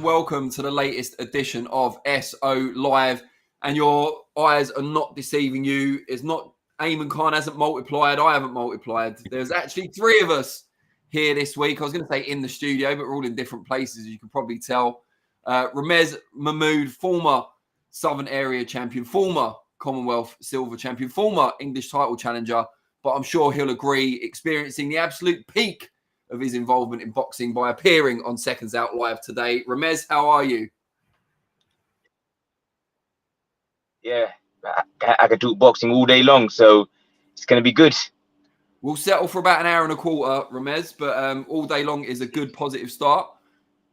welcome to the latest edition of SO Live. And your eyes are not deceiving you. It's not Ayman Khan hasn't multiplied. I haven't multiplied. There's actually three of us here this week. I was going to say in the studio, but we're all in different places, as you can probably tell. Ramez Mahmood, former Southern Area champion, former Commonwealth silver champion, former English title challenger. But I'm sure he'll agree, experiencing the absolute peak of his involvement in boxing by appearing on SecondsOut Live today. Ramez, how are you? Yeah, I could do boxing all day long, so it's going to be good. We'll settle for about an hour and a quarter, Ramez, but all day long is a good, positive start.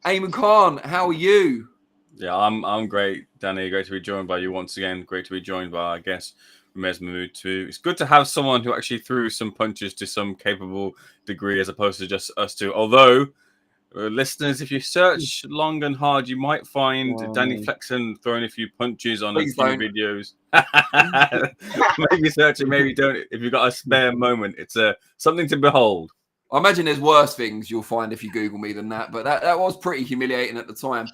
Ayman Khan, how are you? Yeah, I'm great, Danny. Great to be joined by you once again. Great to be joined by, I guess, Ramez Mahmood too. It's good to have someone who actually threw some punches to some capable degree as opposed to just us two. Although, listeners, if you search long and hard, you might find Danny Flexen throwing a few punches on Please a few don't. videos. Maybe search it, maybe don't. If you've got a spare moment, it's something to behold. I imagine there's worse things you'll find if you Google me than that, but that was pretty humiliating at the time.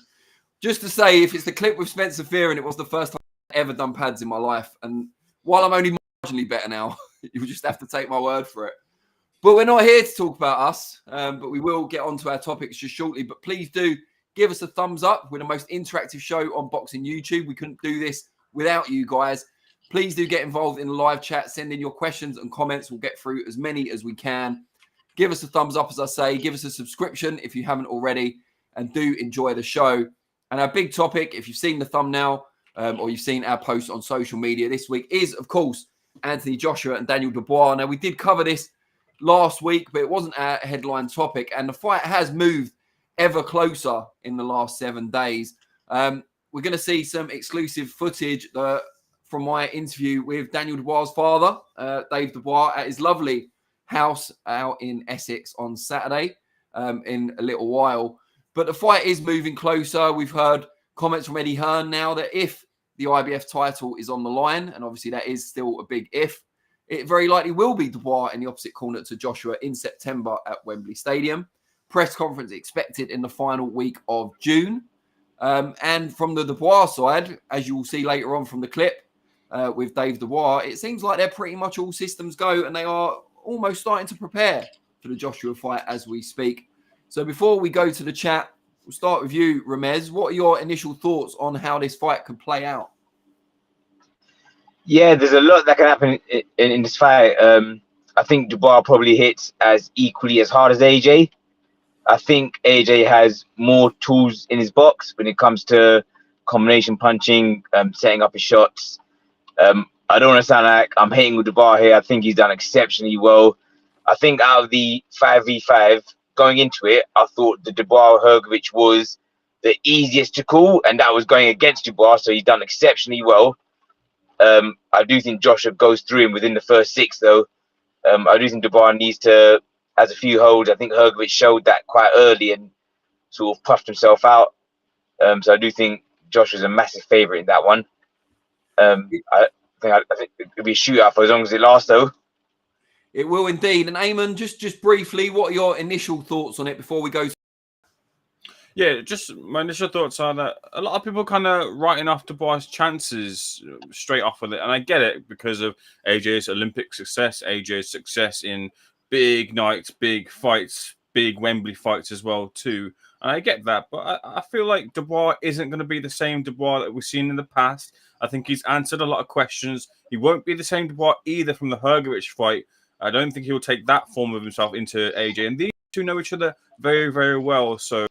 Just to say, if it's the clip with Spencer Fearon, it was the first time I've ever done pads in my life. And while I'm only marginally better now, you'll just have to take my word for it. But we're not here to talk about us, but we will get on to our topics just shortly. But please do give us a thumbs up. We're the most interactive show on boxing YouTube. We couldn't do this without you guys. Please do get involved in the live chat. Send in your questions and comments. We'll get through as many as we can. Give us a thumbs up, as I say. Give us a subscription if you haven't already. And do enjoy the show. And our big topic, if you've seen the thumbnail or you've seen our posts on social media this week, is, of course, Anthony Joshua and Daniel Dubois. Now, we did cover this last week, but it wasn't our headline topic. And the fight has moved ever closer in the last 7 days. We're going to see some exclusive footage from my interview with Daniel Dubois' father, Dave Dubois, at his lovely house out in Essex on Saturday in a little while. But the fight is moving closer. We've heard comments from Eddie Hearn now that if the IBF title is on the line, and obviously that is still a big if, it very likely will be Dubois in the opposite corner to Joshua in September at Wembley Stadium. Press conference expected in the final week of June. And from the Dubois side, as you will see later on from the clip with Dave Dubois, it seems like they're pretty much all systems go and they are almost starting to prepare for the Joshua fight as we speak. So before we go to the chat, we'll start with you, Ramez. What are your initial thoughts on how this fight could play out? Yeah, there's a lot that can happen in this fight. I think Dubois probably hits as equally as hard as AJ. I think AJ has more tools in his box when it comes to combination punching, setting up his shots. I don't want to sound like I'm hating with Dubois here. I think he's done exceptionally well. I think out of the 5v5, going into it, I thought the Dubois-Hrgovic was the easiest to call, and that was going against Dubois, so he's done exceptionally well. I do think Joshua goes through him within the first 6, though. I do think Dubois needs to, has a few holds. I think Hrgovic showed that quite early and sort of puffed himself out. So I do think Joshua's a massive favourite in that one. I think it'll be a shootout for as long as it lasts, though. It will indeed. And Ayman, just briefly, what are your initial thoughts on it before we go? Yeah, just my initial thoughts are that a lot of people kind of writing off Dubois' chances straight off with it. And I get it because of AJ's Olympic success, AJ's success in big nights, big fights, big Wembley fights as well, too. And I get that. But I feel like Dubois isn't going to be the same Dubois that we've seen in the past. I think he's answered a lot of questions. He won't be the same Dubois either from the Hrgovic fight. I don't think he'll take that form of himself into AJ. And these two know each other very, very well. So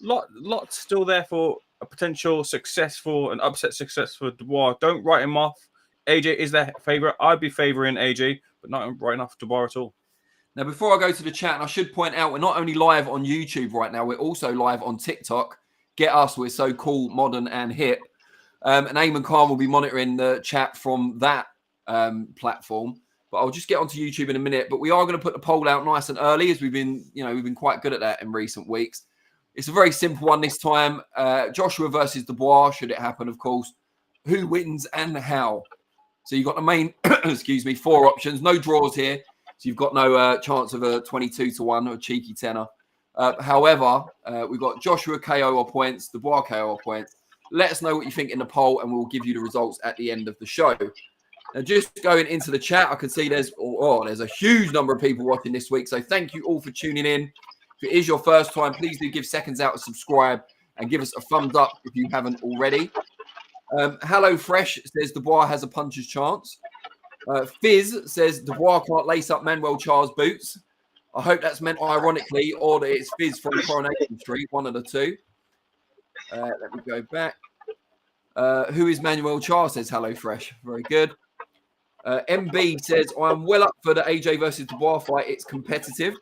lot still there for a potential successful and upset success for Dubois. Don't write him off. AJ is their favourite. I'd be favouring AJ, but not writing off Dubois at all. Now, before I go to the chat, and I should point out, we're not only live on YouTube right now, we're also live on TikTok. Get us, we're so cool, modern and hip. And Ayman Khan will be monitoring the chat from that platform. But I'll just get onto YouTube in a minute. But we are going to put the poll out nice and early, as we've been quite good at that in recent weeks. It's a very simple one this time. Joshua versus Dubois, should it happen, of course. Who wins and how? So you've got the main, 4 options. No draws here. So you've got no chance of a 22-1 or a cheeky tenner. However, we've got Joshua KO or points, Dubois KO or points. Let us know what you think in the poll, and we'll give you the results at the end of the show. Now, just going into the chat, I can see there's a huge number of people watching this week. So thank you all for tuning in. If it is your first time, please do give Seconds Out a subscribe and give us a thumbs up if you haven't already. Hello Fresh says Dubois has a puncher's chance. Fizz says Dubois can't lace up Manuel Char's boots. I hope that's meant ironically, or that it's Fizz from Coronation Street, one of the two. Let me go back. Who is Manuel Char, says Hello Fresh. Very good. MB says, I'm well up for the AJ versus Dubois fight. It's competitive.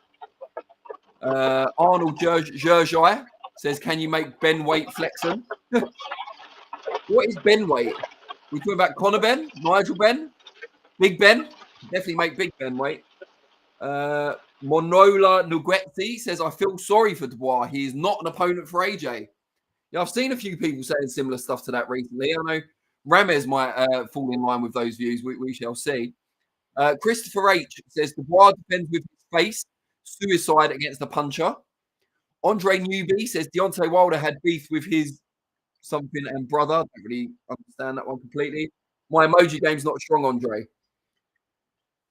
Arnold Jerjai says, can you make Ben weight Flexen? What is Ben weight? We're talking about Conor Ben? Nigel Ben? Big Ben? Definitely make Big Ben weight. Monola Nuguetzi says, I feel sorry for Dubois. He is not an opponent for AJ. Yeah, I've seen a few people saying similar stuff to that recently. I know Ramez might fall in line with those views. We shall see. Christopher H says Dubois defends with his face. Suicide against the puncher. Andre Newby says Deontay Wilder had beef with his something and brother. I don't really understand that one completely. My emoji game's not strong, Andre.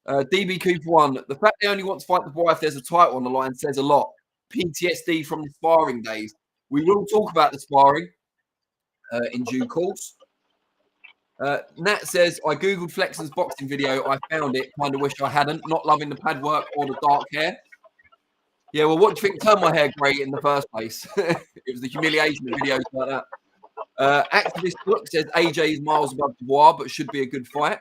DB Cooper 1. The fact they only want to fight Dubois if there's a title on the line says a lot. PTSD from the sparring days. We will talk about the sparring in due course. Nat says, I Googled Flexen's boxing video. I found it. Kind of wish I hadn't. Not loving the pad work or the dark hair. Yeah, well, what do you think turned my hair grey in the first place? It was the humiliation of videos like that. Activist Book says AJ is miles above Dubois, but should be a good fight.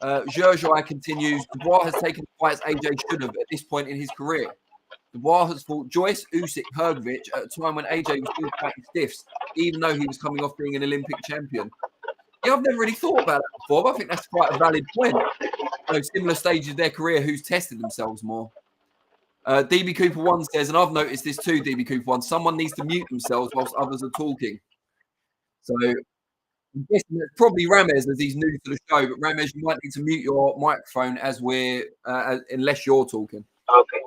Jerjai continues, Dubois has taken the fights AJ should have at this point in his career. Dubois has fought Joyce, Usyk, Hrgovic at a time when AJ was still fighting stiffs, even though he was coming off being an Olympic champion. Yeah, I've never really thought about that before, but I think that's quite a valid point. Similar stages of their career, who's tested themselves more. DB Cooper 1 says, and I've noticed this too, DB Cooper 1, someone needs to mute themselves whilst others are talking. So I'm guessing it's probably Ramez as he's new to the show, but Ramez, you might need to mute your microphone as unless you're talking. Okay.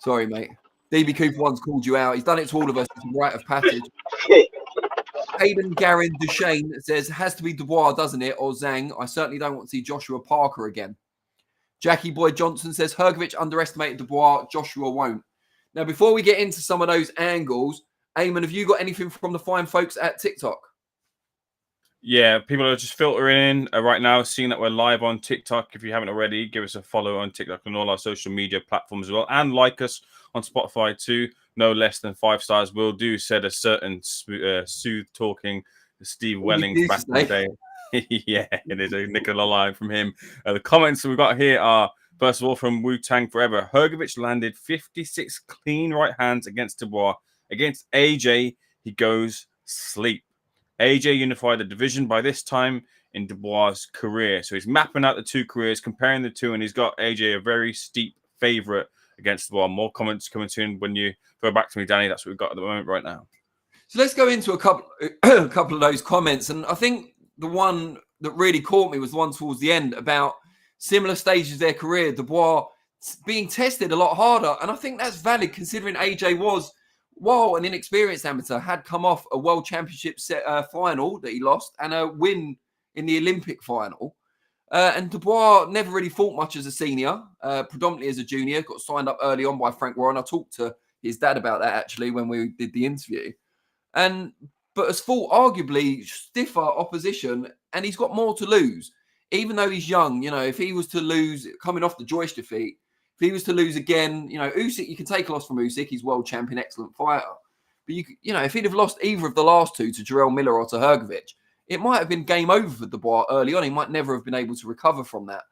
Sorry, mate. DB Cooper 1's called you out. He's done it to all of us. It's a rite of passage. Hayden Garin Duchesne says, has to be Dubois, doesn't it? Or Zhang. I certainly don't want to see Joshua Parker again. Jackie Boy Johnson says, Hrgovic underestimated Dubois. Joshua won't. Now, before we get into some of those angles, Ayman, have you got anything from the fine folks at TikTok? Yeah, people are just filtering in right now, seeing that we're live on TikTok. If you haven't already, give us a follow on TikTok and all our social media platforms as well. And like us on Spotify too. No less than 5 stars will do, said a certain sooth-talking Steve Welling back in the day. Yeah, it is a Nicola line from him. The comments we've got here are, first of all, from Wu-Tang Forever. Hrgovic landed 56 clean right hands against Dubois. Against AJ, he goes sleep. AJ unified the division by this time in Dubois' career. So he's mapping out the two careers, comparing the two, and he's got AJ a very steep favorite against Dubois. More comments coming soon when you throw back to me, Danny. That's what we've got at the moment right now. So let's go into a couple of those comments. And I think the one that really caught me was the one towards the end about similar stages of their career, Dubois being tested a lot harder. And I think that's valid considering AJ was, while an inexperienced amateur, had come off a world championship final that he lost and a win in the Olympic final. And Dubois never really fought much as a senior, predominantly as a junior, got signed up early on by Frank Warren. I talked to his dad about that actually when we did the interview. But has fought arguably stiffer opposition, and he's got more to lose. Even though he's young, if he was to lose, coming off the Joyce defeat, if he was to lose again, Usyk, you can take a loss from Usyk. He's world champion, excellent fighter. But, if he'd have lost either of the last two to Jarrell Miller or to Hrgovic, it might have been game over for Dubois early on. He might never have been able to recover from that.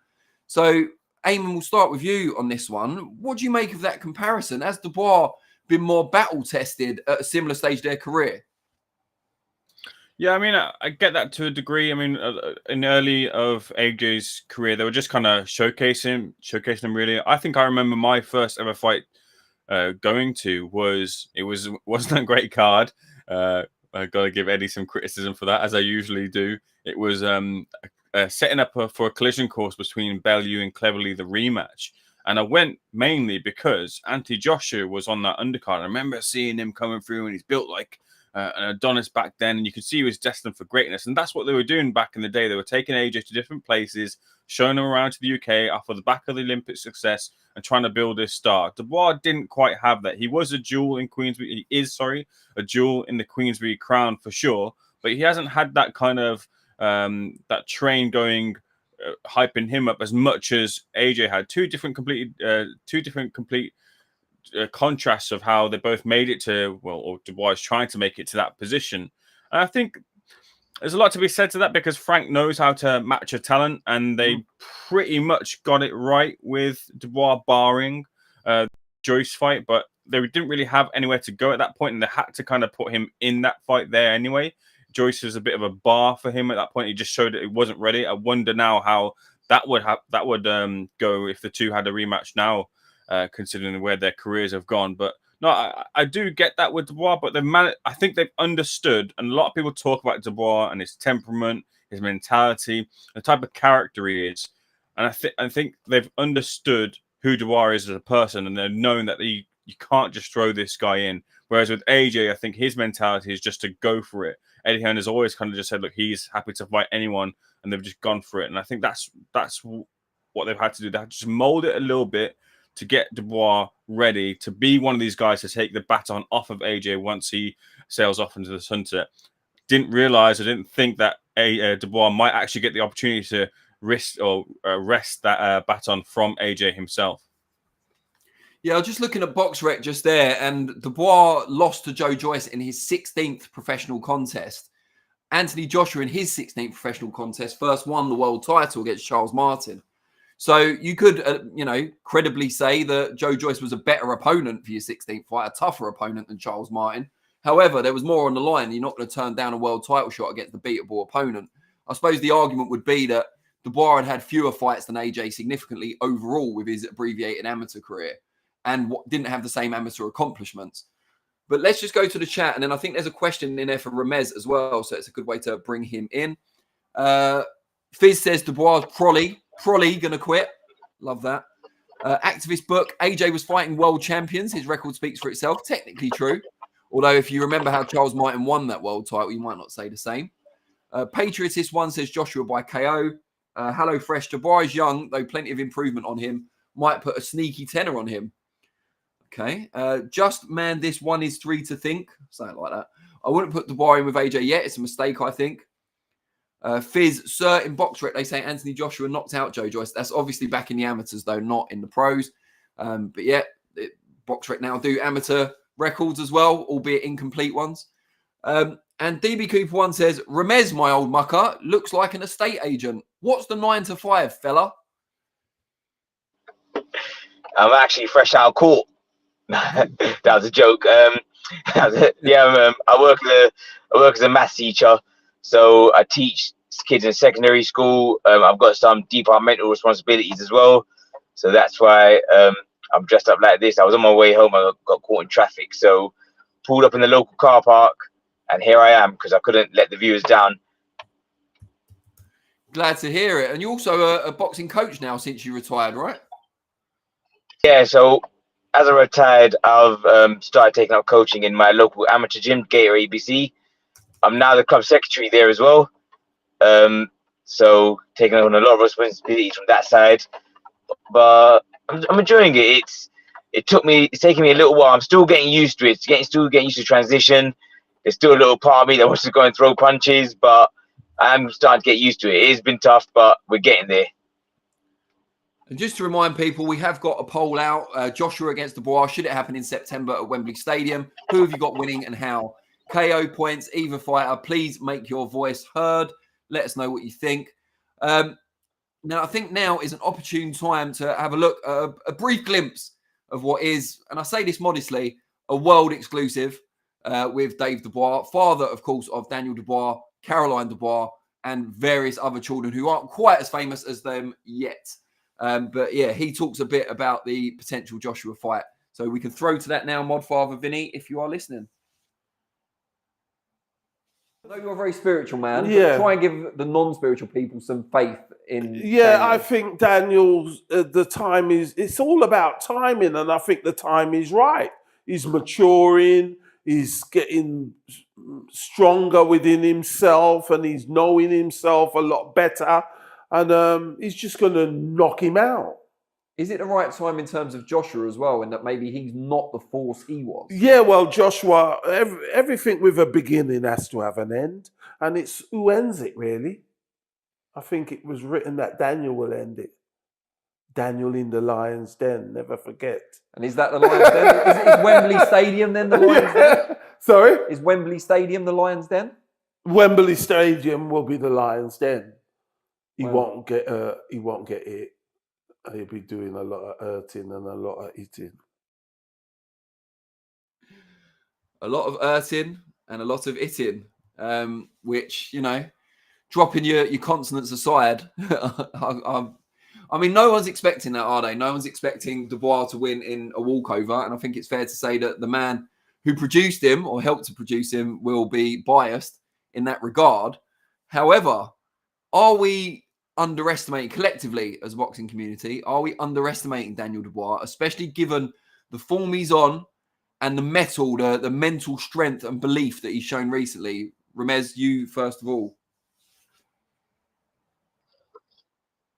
So, Ayman, we'll start with you on this one. What do you make of that comparison? Has Dubois been more battle-tested at a similar stage of their career? Yeah, I mean, I get that to a degree. I mean, in early of AJ's career, they were just kind of showcasing him really. I think I remember my first ever fight going to wasn't a great card. I got to give Eddie some criticism for that, as I usually do. It was setting up for a collision course between Bellew and Cleverly, the rematch. And I went mainly because Anthony Joshua was on that undercard. I remember seeing him coming through, and he's built like an Adonis back then, and you could see he was destined for greatness. And that's what they were doing back in the day. They were taking AJ to different places, showing him around to the UK off of the back of the Olympic success and trying to build his star. Dubois didn't quite have that. He was a jewel in Queensbury. He is, a jewel in the Queensbury crown for sure, but he hasn't had that kind of that train going, hyping him up as much as AJ had. Two different complete contrasts of how they both made it to, well, or Dubois is trying to make it to that position. And I think there's a lot to be said to that, because Frank knows how to match a talent, and they pretty much got it right with Dubois, barring Joyce fight, but they didn't really have anywhere to go at that point, and they had to kind of put him in that fight there anyway. Joyce was a bit of a bar for him at that point. He just showed that he wasn't ready. I wonder now how that would go if the two had a rematch now, considering where their careers have gone. But no, I do get that with Dubois, but I think they've understood, and a lot of people talk about Dubois and his temperament, his mentality, the type of character he is. And I think they've understood who Dubois is as a person, and they've known that you can't just throw this guy in. Whereas with AJ, I think his mentality is just to go for it. Eddie Hearn has always kind of just said, look, he's happy to fight anyone, and they've just gone for it. And I think that's what they've had to do. They had to just mold it a little bit to get Dubois ready to be one of these guys to take the baton off of AJ once he sails off into the sunset. Didn't think that Dubois might actually get the opportunity to wrest that baton from AJ himself. Yeah, I was just looking at BoxRec just there, and Dubois lost to Joe Joyce in his 16th professional contest. Anthony Joshua in his 16th professional contest first won the world title against Charles Martin. So you could, credibly say that Joe Joyce was a better opponent for your 16th fight, a tougher opponent than Charles Martin. However, there was more on the line. You're not going to turn down a world title shot against the beatable opponent. I suppose the argument would be that Dubois had fewer fights than AJ significantly overall with his abbreviated amateur career, and didn't have the same amateur accomplishments. But let's just go to the chat. And then I think there's a question in there for Ramez as well. So it's a good way to bring him in. Fizz says Dubois probably going to quit. Love that. Activist book. AJ was fighting world champions. His record speaks for itself. Technically true. Although if you remember how Charles Martin won that world title, you might not say the same. Patriotist one says Joshua by KO. Hello Fresh. Dubois is young, though plenty of improvement on him. Might put a sneaky tenner on him. Okay. Just man, this one is 3 to think. Something like that. I wouldn't put Dubois in with AJ yet. It's a mistake, I think. Fizz, sir, in BoxRec, they say Anthony Joshua knocked out Joe Joyce. That's obviously back in the amateurs, though, not in the pros. But yeah, BoxRec now do amateur records as well, albeit incomplete ones. And DB Cooper 1 says, Ramez, my old mucker, looks like an estate agent. What's the 9 to 5, fella? I'm actually fresh out of court. That was a joke. I work as a maths teacher, so I teach kids in secondary school. I've got some departmental responsibilities as well, so that's why I'm dressed up like this. I was on my way home. I got caught in traffic, so pulled up in the local car park, and here I am because I couldn't let the viewers down. Glad to hear it. And you're also a boxing coach now since you retired, right? Yeah, so as I retired, I've started taking up coaching in my local amateur gym, Gator ABC. I'm now the club secretary there as well. So taking on a lot of responsibilities from that side. But I'm enjoying it. It's taking me a little while. I'm still getting used to it. Still getting used to transition. There's still a little part of me that wants to go and throw punches, but I'm starting to get used to it. It has been tough, but we're getting there. And just to remind people, we have got a poll out. Joshua against Dubois. Should it happen in September at Wembley Stadium? Who have you got winning and how? KO points, either fighter. Please make your voice heard. Let us know what you think. Now, I think now is an opportune time to have a look, a brief glimpse of what is, and I say this modestly, a world exclusive with Dave Dubois, father, of course, of Daniel Dubois, Caroline Dubois, and various other children who aren't quite as famous as them yet. But yeah, he talks a bit about the potential Joshua fight. So we can throw to that now, Modfather Vinny, if you are listening. I know you're a very spiritual man. Yeah. But try and give the non-spiritual people some faith in. Yeah, Daniel. I think Daniel's, the time it's all about timing, and I think the time is right. He's maturing, he's getting stronger within himself, and he's knowing himself a lot better, and he's just going to knock him out. Is it the right time in terms of Joshua as well, in that maybe he's not the force he was? Yeah, well, Joshua, everything with a beginning has to have an end, and it's who ends it, really. I think it was written that Daniel will end it. Daniel in the Lion's Den, never forget. And is that the Lion's Den? Is Wembley Stadium then the Lion's Den? Sorry? Is Wembley Stadium the Lion's Den? Wembley Stadium will be the Lion's Den. He Wow. won't get it. He'll be doing a lot of hurting and a lot of eating. A lot of hurting and a lot of itting, which, you know, dropping your consonants aside, I mean, no one's expecting that, are they? No one's expecting Dubois to win in a walkover. And I think it's fair to say that the man who produced him or helped to produce him will be biased in that regard. However, are we underestimating collectively as a boxing community? Are we underestimating Daniel Dubois, especially given the form he's on and the mental strength and belief that he's shown recently? Ramez, you first of all.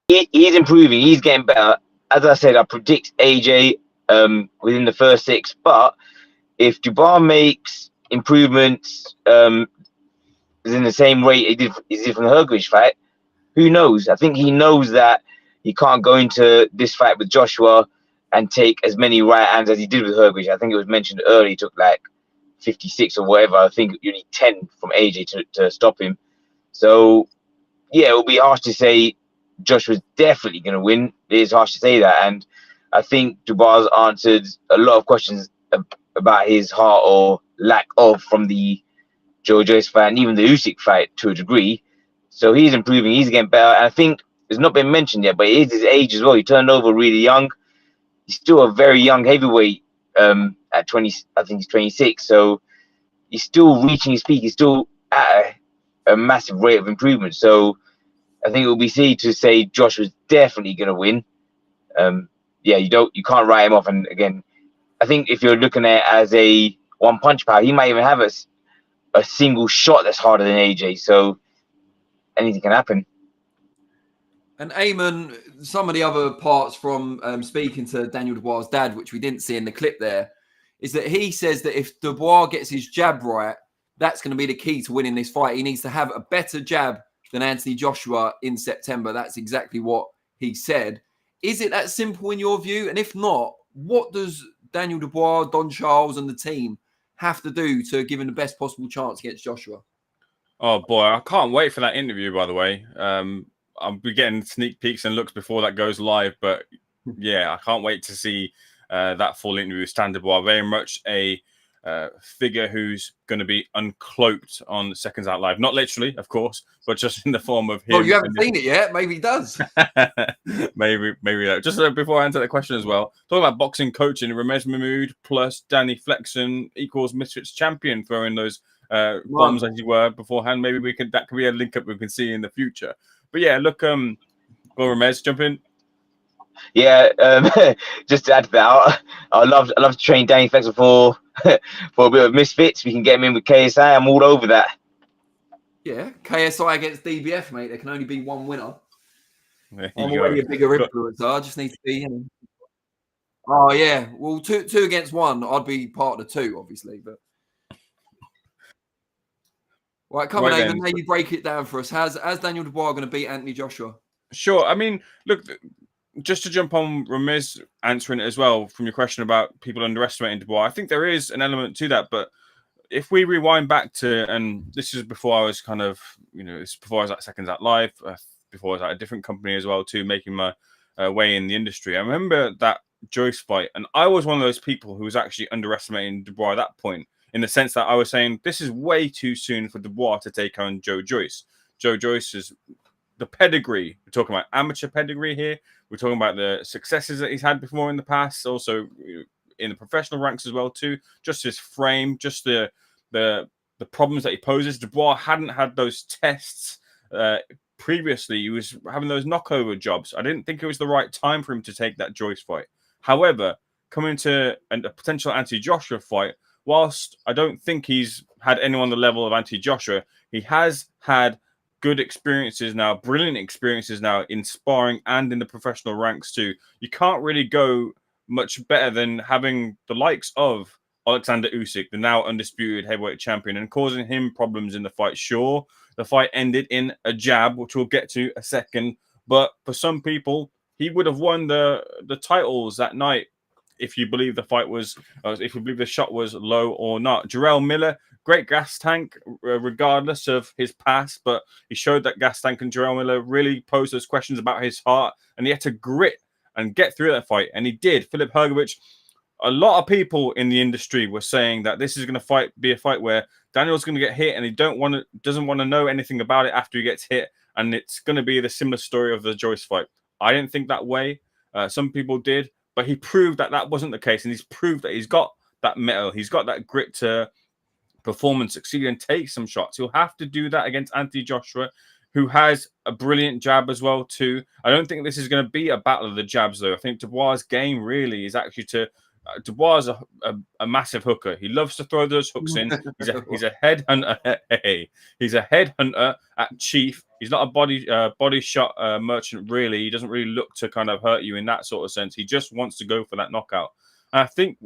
He's improving. He's getting better. As I said, I predict AJ within the first 6. But if Dubois makes improvements in the same rate he did from the Hergovic fight, who knows? I think he knows that he can't go into this fight with Joshua and take as many right hands as he did with Hergovic. I think it was mentioned earlier, he took like 56 or whatever. I think you need 10 from AJ to stop him. So, yeah, it will be harsh to say Joshua's definitely going to win. It is harsh to say that. And I think Dubois answered a lot of questions about his heart or lack of from the Joe Joyce fight and even the Usyk fight to a degree. So he's improving. He's getting better. And I think it's not been mentioned yet, but it is his age as well. He turned over really young. He's still a very young heavyweight at 20. I think he's 26. So he's still reaching his peak. He's still at a massive rate of improvement. So I think it will be safe to say Joshua's definitely going to win. Yeah, you can't write him off. And again, I think if you're looking at it as a one punch power, he might even have a single shot that's harder than AJ. So anything can happen. And Ayman, some of the other parts from speaking to Daniel Dubois' dad, which we didn't see in the clip there, is that he says that if Dubois gets his jab right, that's going to be the key to winning this fight. He needs to have a better jab than Anthony Joshua in September. That's exactly what he said. Is it that simple in your view? And if not, what does Daniel Dubois, Don Charles and the team have to do to give him the best possible chance against Joshua? Oh, boy, I can't wait for that interview, by the way. I'll be getting sneak peeks and looks before that goes live. But, yeah, I can't wait to see that full interview with Stan Dubois. Very much a figure who's going to be uncloaked on Seconds Out Live. Not literally, of course, but just in the form of him. Well, you haven't seen it yet. Maybe he does. maybe not. Just before I answer that question as well, talking about boxing coaching, Ramez Mahmood plus Danny Flexen equals Misfits champion, throwing those bombs as you were beforehand. Maybe that could be a link up we can see in the future. But yeah, look, go Ramez, jump in. Yeah, just to add to that, I love to train Danny Flexen for a bit of Misfits. We can get him in with KSI. I'm all over that. Yeah, KSI against DBF, mate. There can only be one winner. I'm already a bigger influencer. I just need to be. Oh yeah, well, two against one. I'd be part of the two, obviously. But right, come on, Ayman. Maybe break it down for us. How's Daniel Dubois going to beat Anthony Joshua? Sure. I mean, look. Just to jump on Ramez answering it as well from your question about people underestimating Dubois, I think there is an element to that. But if we rewind back to, and this is before I was kind of, it's before I was at Seconds Out Live, before I was at a different company as well too, making my way in the industry. I remember that Joyce fight, and I was one of those people who was actually underestimating Dubois at that point, in the sense that I was saying this is way too soon for Dubois to take on Joe Joyce. Joe Joyce is the pedigree. We're talking about amateur pedigree here. We're talking about the successes that he's had before in the past, also in the professional ranks as well too. Just his frame, just the the problems that he poses. Dubois hadn't had those tests previously. He was having those knockover jobs. I didn't think it was the right time for him to take that Joyce fight. However, coming to a potential anti-Joshua fight, whilst I don't think he's had anyone on the level of anti-Joshua, he has had good experiences now, brilliant experiences now in sparring and in the professional ranks too. You can't really go much better than having the likes of Oleksandr Usyk, the now undisputed heavyweight champion, and causing him problems in the fight. Sure, the fight ended in a jab, which we'll get to a second, but for some people, he would have won the titles that night if you believe the fight was, if you believe the shot was low or not. Jarrell Miller, great gas tank, regardless of his past, but he showed that gas tank, and Jarrell Miller really posed those questions about his heart, and he had to grit and get through that fight, and he did. Filip Hrgović, a lot of people in the industry were saying that this is going to be a fight where Daniel's going to get hit, and he doesn't want to know anything about it after he gets hit, and it's going to be the similar story of the Joyce fight. I didn't think that way. Some people did. But he proved that that wasn't the case, and he's proved that he's got that mettle, he's got that grit to perform and succeed and take some shots. He'll have to do that against Anthony Joshua, who has a brilliant jab as well too. I don't think this is going to be a battle of the jabs, though. I think Dubois' game really is actually to Dubois is a massive hooker. He loves to throw those hooks in. He's a headhunter. He's a headhunter at chief. He's not a body shot merchant, really. He doesn't really look to kind of hurt you in that sort of sense. He just wants to go for that knockout. And I think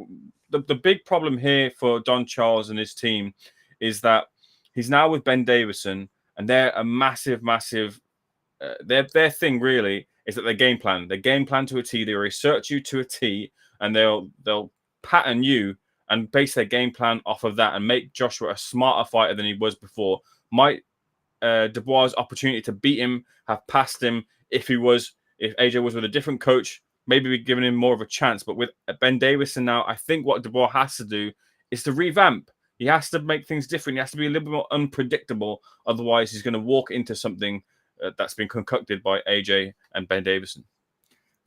the big problem here for Don Charles and his team is that he's now with Ben Davison, and they're a massive their thing really is that they game plan to a T. They research you to a T, and they'll pattern you and base their game plan off of that and make Joshua a smarter fighter than he was before. Might Dubois' opportunity to beat him have passed him if AJ was with a different coach? Maybe we're giving him more of a chance. But with Ben Davison now, I think what Dubois has to do is to revamp. He has to make things different. He has to be a little bit more unpredictable. Otherwise, he's going to walk into something that's been concocted by AJ and Ben Davison.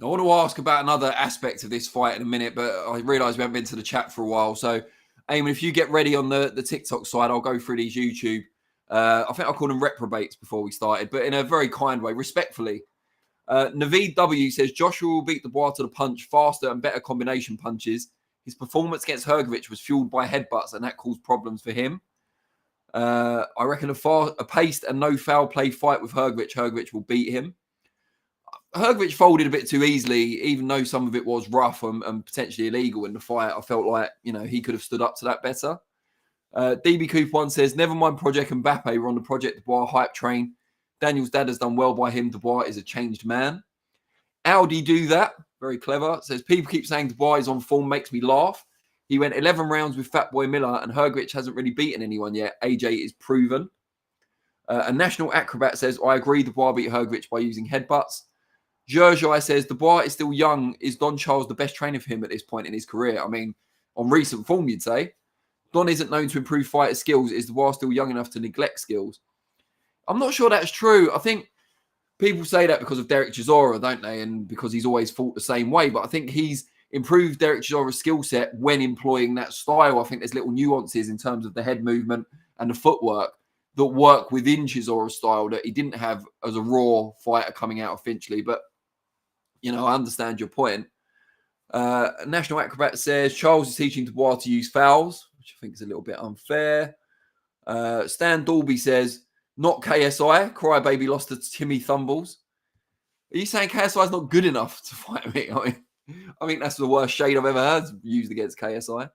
I want to ask about another aspect of this fight in a minute, but I realise we haven't been to the chat for a while. So, Ayman, if you get ready on the TikTok side, I'll go through these YouTube. I think I called them reprobates before we started, but in a very kind way, respectfully. Naveed W says, Joshua will beat Dubois to the punch faster and better combination punches. His performance against Hrgović was fueled by headbutts, and that caused problems for him. I reckon a paced and no foul play fight with Hrgović will beat him. Hrgović folded a bit too easily, even though some of it was rough and potentially illegal in the fight. I felt like, he could have stood up to that better. DB Coop 1 says, never mind Project Mbappe, we're on the Project Dubois hype train. Daniel's dad has done well by him. Dubois is a changed man. Audi do that. Very clever. Says, people keep saying Dubois is on form, makes me laugh. He went 11 rounds with Fatboy Miller, and Hrgović hasn't really beaten anyone yet. AJ is proven. A National Acrobat says, I agree, Dubois beat Hrgović by using headbutts. Jurjai says, Dubois is still young. Is Don Charles the best trainer for him at this point in his career? I mean, on recent form, you'd say. Don isn't known to improve fighter skills. Is Dubois still young enough to neglect skills? I'm not sure that's true. I think people say that because of Derek Chisora, don't they? And because he's always fought the same way. But I think he's improved Derek Chisora's skill set when employing that style. I think there's little nuances in terms of the head movement and the footwork that work within Chisora's style that he didn't have as a raw fighter coming out of Finchley. But, I understand your point. National Acrobat says, Charles is teaching Dubois to use fouls, which I think is a little bit unfair. Stan Dalby says, not KSI. Crybaby lost to Timmy Thumbles. Are you saying KSI is not good enough to fight me? I think that's the worst shade I've ever heard used against KSI.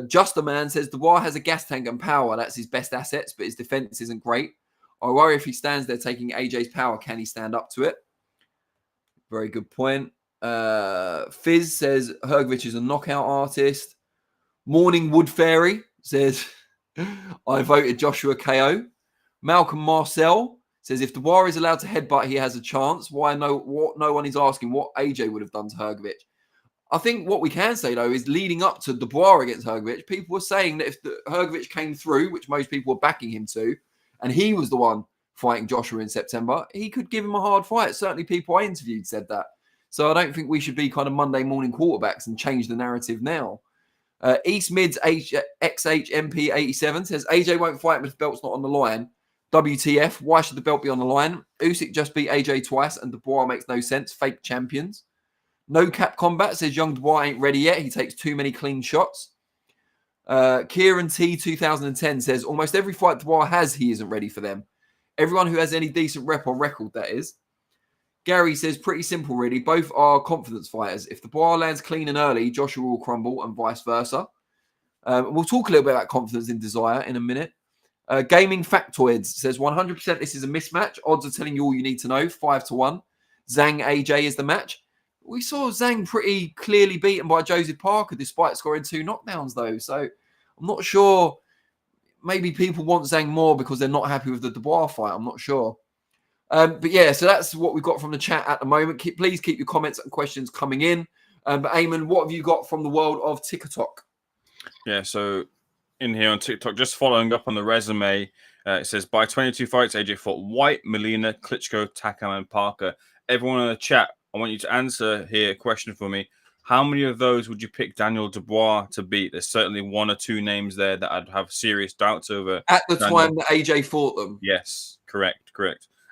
Just a Man says, Dubois has a gas tank and power. That's his best assets, but his defense isn't great. I worry if he stands there taking AJ's power, can he stand up to it? Very good point. Fizz says, Hrgović is a knockout artist. Morning Wood Fairy says, I voted Joshua KO. Malcolm Marcel says, if Dubois is allowed to headbutt, he has a chance. No one is asking what AJ would have done to Hrgović. I think what we can say, though, is leading up to Dubois against Hrgović, people were saying that if Hrgović came through, which most people were backing him to, and he was the one fighting Joshua in September, he could give him a hard fight. Certainly people I interviewed said that. So I don't think we should be kind of Monday morning quarterbacks and change the narrative now. East Mids XHMP87 says AJ won't fight him if the belt's not on the line. WTF? Why should the belt be on the line? Usyk just beat AJ twice, and Dubois makes no sense. Fake champions. No Cap Combat says young Dubois ain't ready yet. He takes too many clean shots. Kieran T 2010 says almost every fight Dubois has, he isn't ready for them. Everyone who has any decent rep on record, that is. Gary says pretty simple, really. Both are confidence fighters. If Dubois lands clean and early, Joshua will crumble, and vice versa. We'll talk a little bit about confidence in desire in a minute. Gaming Factoids says 100% this is a mismatch. Odds are telling you all you need to know. 5-1. Zhang AJ is the match. We saw Zhang pretty clearly beaten by Joseph Parker despite scoring 2 knockdowns, though. So I'm not sure. Maybe people want Zhang more because they're not happy with the Dubois fight. I'm not sure. But yeah, so that's what we've got from the chat at the moment. Please keep your comments and questions coming in. But Ayman, what have you got from the world of TikTok? Yeah, so in here on TikTok, just following up on the resume, it says by 22 fights, AJ fought White, Molina, Klitschko, Takam, and Parker. Everyone in the chat, I want you to answer here a question for me. How many of those would you pick Daniel Dubois to beat? There's certainly 1 or 2 names there that I'd have serious doubts over. At the time that AJ fought them. Yes, correct.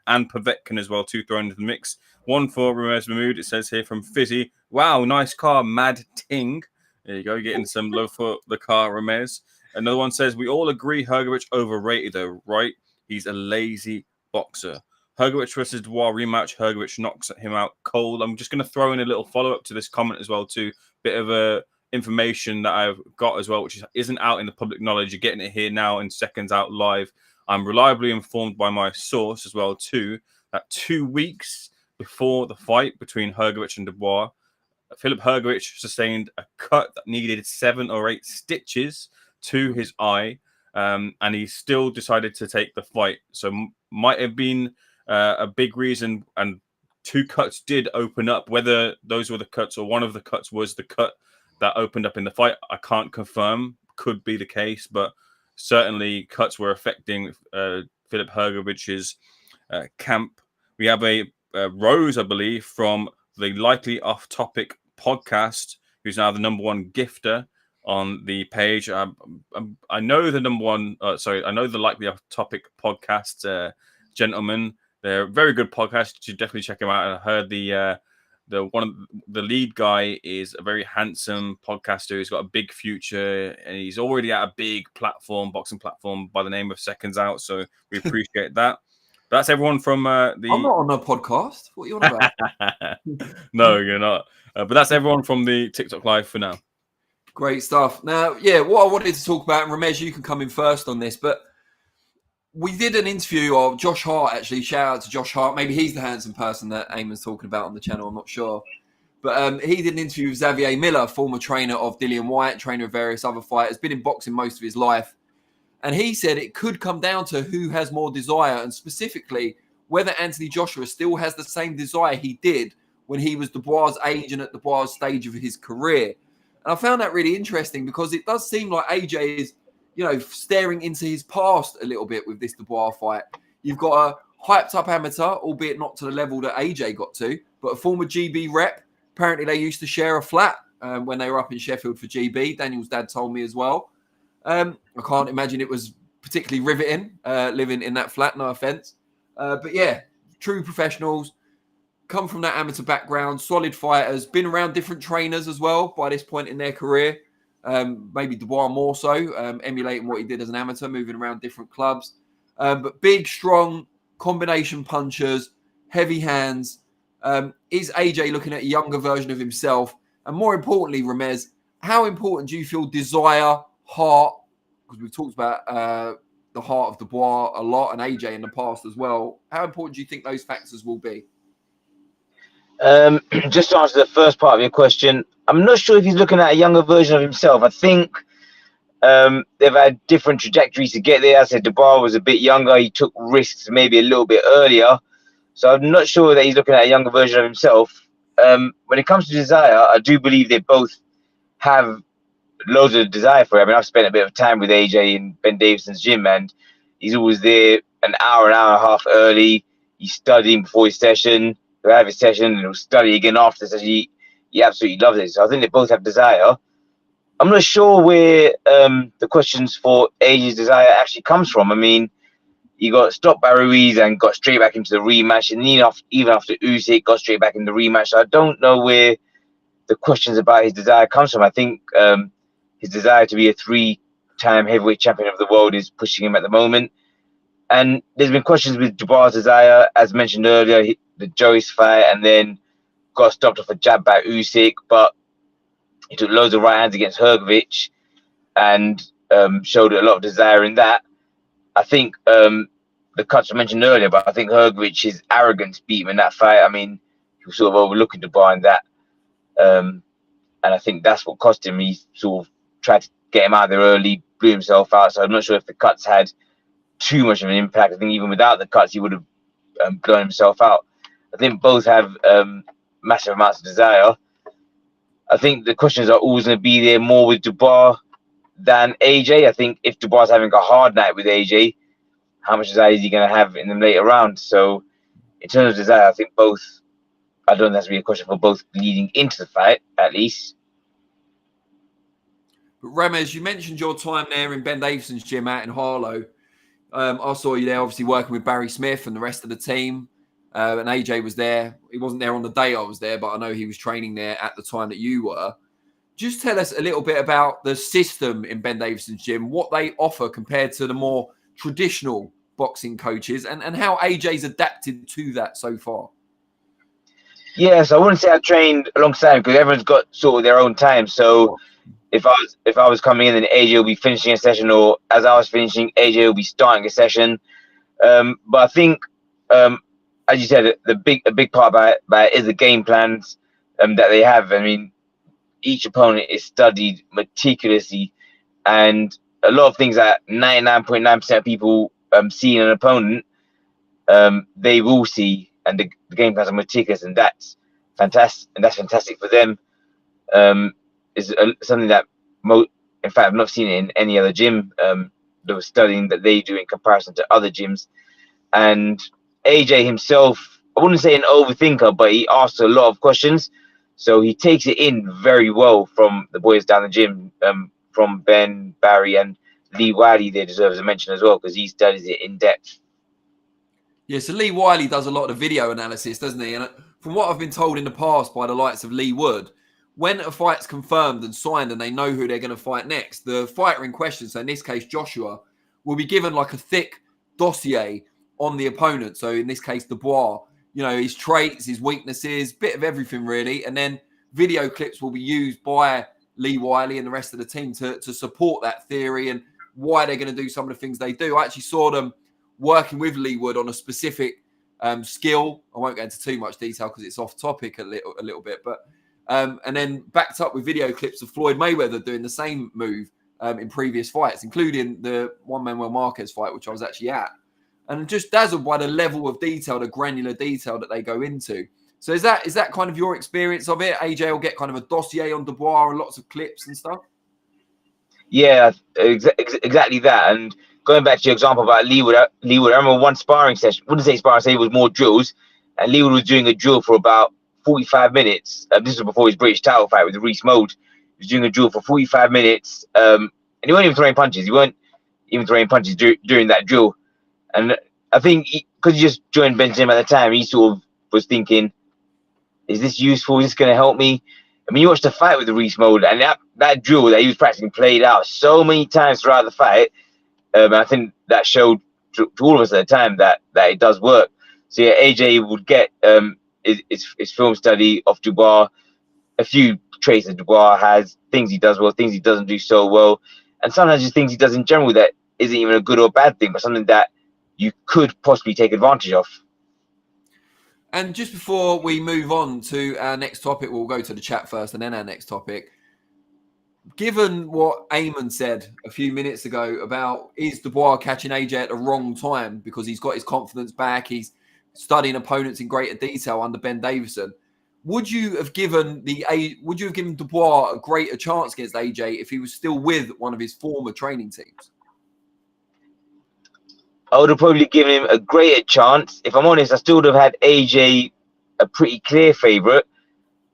And Povetkin as well, 2 thrown into the mix. 1 for Ramez Mahmood, it says here from Fizzy. Wow, nice car, Mad Ting. There you go, getting some love for the car, Ramez. Another one says, we all agree Hrgović overrated though, right? He's a lazy boxer. Hrgović versus Dubois rematch. Hrgović knocks him out cold. I'm just going to throw in a little follow-up to this comment as well, too. Bit of information that I've got as well, which isn't out in the public knowledge. You're getting it here now in Seconds Out Live. I'm reliably informed by my source as well, too, that 2 weeks before the fight between Hrgović and Dubois, Filip Hrgović sustained a cut that needed 7 or 8 stitches to his eye, and he still decided to take the fight. So might have been a big reason, and 2 cuts did open up. Whether those were the cuts or one of the cuts was the cut that opened up in the fight, I can't confirm. Could be the case, but certainly cuts were affecting Filip Hrgovic's camp. We have a Rose, I believe, from the Likely Off Topic podcast, who's now the #1 gifter on the page. I know the I know the Likely Off Topic podcast gentlemen. They're a very good podcast. You should definitely check them out. I heard the lead guy is a very handsome podcaster. He's got a big future, and he's already at a big boxing platform by the name of Seconds Out. So we appreciate that. That's everyone from the. I'm not on a podcast. What are you on about? No, you're not. But that's everyone from the TikTok Live for now. Great stuff. Now, yeah, what I wanted to talk about, and Ramez, you can come in first on this, but we did an interview of Josh Hart, actually. Shout out to Josh Hart. Maybe he's the handsome person that Ayman's talking about on the channel. I'm not sure. But he did an interview with Xavier Miller, former trainer of Dillian Whyte, trainer of various other fighters, been in boxing most of his life. And he said it could come down to who has more desire, and specifically whether Anthony Joshua still has the same desire he did when he was Dubois' age and at Dubois' stage of his career. And I found that really interesting because it does seem like AJ is, staring into his past a little bit with this Dubois fight. You've got a hyped up amateur, albeit not to the level that AJ got to, but a former GB rep. Apparently they used to share a flat when they were up in Sheffield for GB. Daniel's dad told me as well. I can't imagine it was particularly riveting living in that flat, no offense. But yeah, true professionals, come from that amateur background, solid fighters, been around different trainers as well by this point in their career. Maybe Dubois more so, emulating what he did as an amateur, moving around different clubs. But big, strong combination punchers, heavy hands. Is AJ looking at a younger version of himself? And more importantly, Ramez, how important do you feel desire, heart, because we've talked about the heart of Dubois a lot and AJ in the past as well. How important do you think those factors will be? Just to answer the first part of your question, I'm not sure if he's looking at a younger version of himself. I think they've had different trajectories to get there. As I said, Dubois was a bit younger. He took risks maybe a little bit earlier. So I'm not sure that he's looking at a younger version of himself. When it comes to desire, I do believe they both have loads of desire for it. I mean, I've spent a bit of time with AJ in Ben Davison's gym, and he's always there an hour and a half early. He's studying before his session. He'll have his session and he'll study again after the session. He absolutely loves it. So I think they both have desire. I'm not sure where the questions for AJ's desire actually comes from. I mean, he got stopped by Ruiz and got straight back into the rematch, and even after Usyk got straight back in the rematch. So I don't know where the questions about his desire comes from. I think his desire to be a 3-time heavyweight champion of the world is pushing him at the moment. And there's been questions with Dubois' desire, as mentioned earlier, the Joyce fight, and then got stopped off a jab by Usyk, but he took loads of right hands against Hrgovic and showed a lot of desire in that. I think the cuts were mentioned earlier, but I think Hrgovic's arrogance beat him in that fight. I mean, he was sort of overlooking Dubois in that. And I think that's what cost him. He sort of tried to get him out of there early, blew himself out. So I'm not sure if the cuts had too much of an impact. I think even without the cuts, he would have blown himself out. I think both have massive amounts of desire. I think the questions are always going to be there more with Dubois than AJ. I think if Dubois is having a hard night with AJ, how much desire is he going to have in the later rounds? So in terms of desire, I think both, I don't think that's be a question for both leading into the fight, at least. But Ramez, you mentioned your time there in Ben Davison's gym out in Harlow. I saw you there, obviously working with Barry Smith and the rest of the team. And AJ was there. He wasn't there on the day I was there, but I know he was training there at the time that you were. Just tell us a little bit about the system in Ben Davison's gym, what they offer compared to the more traditional boxing coaches, and how AJ's adapted to that so far. Yes, I wouldn't say I trained alongside because everyone's got sort of their own time. So if I was coming in, then AJ will be finishing a session, or as I was finishing, AJ will be starting a session. But I think, as you said, a big part about it is the game plans that they have. I mean, each opponent is studied meticulously, and a lot of things that 99.9% of people see in an opponent, they will see, and the game plans are meticulous, and that's fantastic. And that's fantastic for them. Is something that in fact I've not seen it in any other gym. The studying that they do in comparison to other gyms, and AJ himself, I wouldn't say an overthinker, but he asks a lot of questions. So he takes it in very well from the boys down the gym, from Ben, Barry, and Lee Wiley. They deserve a mention as well because he studies it in depth. Yeah, so Lee Wiley does a lot of video analysis, doesn't he? And from what I've been told in the past by the likes of Lee Wood, when a fight's confirmed and signed and they know who they're going to fight next, the fighter in question, so in this case Joshua, will be given like a thick dossier on the opponent. So in this case, Dubois, you know, his traits, his weaknesses, bit of everything really. And then video clips will be used by Lee Wiley and the rest of the team to support that theory and why they're going to do some of the things they do. I actually saw them working with Lee Wood on a specific skill. I won't go into too much detail because it's off topic a little bit, but and then backed up with video clips of Floyd Mayweather doing the same move in previous fights, including the Manuel Marquez fight, which I was actually at. And just dazzled by the level of detail, the granular detail that they go into. So is that kind of your experience of it? AJ will get kind of a dossier on Dubois and lots of clips and stuff? Yeah, exactly that. And going back to your example about Lee Wood, I remember one sparring session, wouldn't say sparring, say it was more drills, and Lee Wood was doing a drill for about 45 minutes. This was before his British title fight with Reece Mode. He was doing a drill for 45 minutes, and he wasn't even throwing punches. He weren't even throwing punches during that drill. And I think because he just joined Ben's gym at the time, he sort of was thinking, is this useful? Is this going to help me? I mean, you watched the fight with the Reece Mode, and that drill that he was practicing played out so many times throughout the fight. And I think that showed to all of us at the time that it does work. So yeah, AJ would get his film study of Dubois, a few traits that Dubois has, things he does well, things he doesn't do so well, and sometimes just things he does in general that isn't even a good or bad thing, but something that you could possibly take advantage of. And just before we move on to our next topic, we'll go to the chat first and then our next topic. Given what Ayman said a few minutes ago about is Dubois catching AJ at the wrong time because he's got his confidence back, he's studying opponents in greater detail under Ben Davison, would you have given Dubois a greater chance against AJ if he was still with one of his former training teams? I would have probably given him a greater chance. If I'm honest, I still would have had AJ a pretty clear favourite.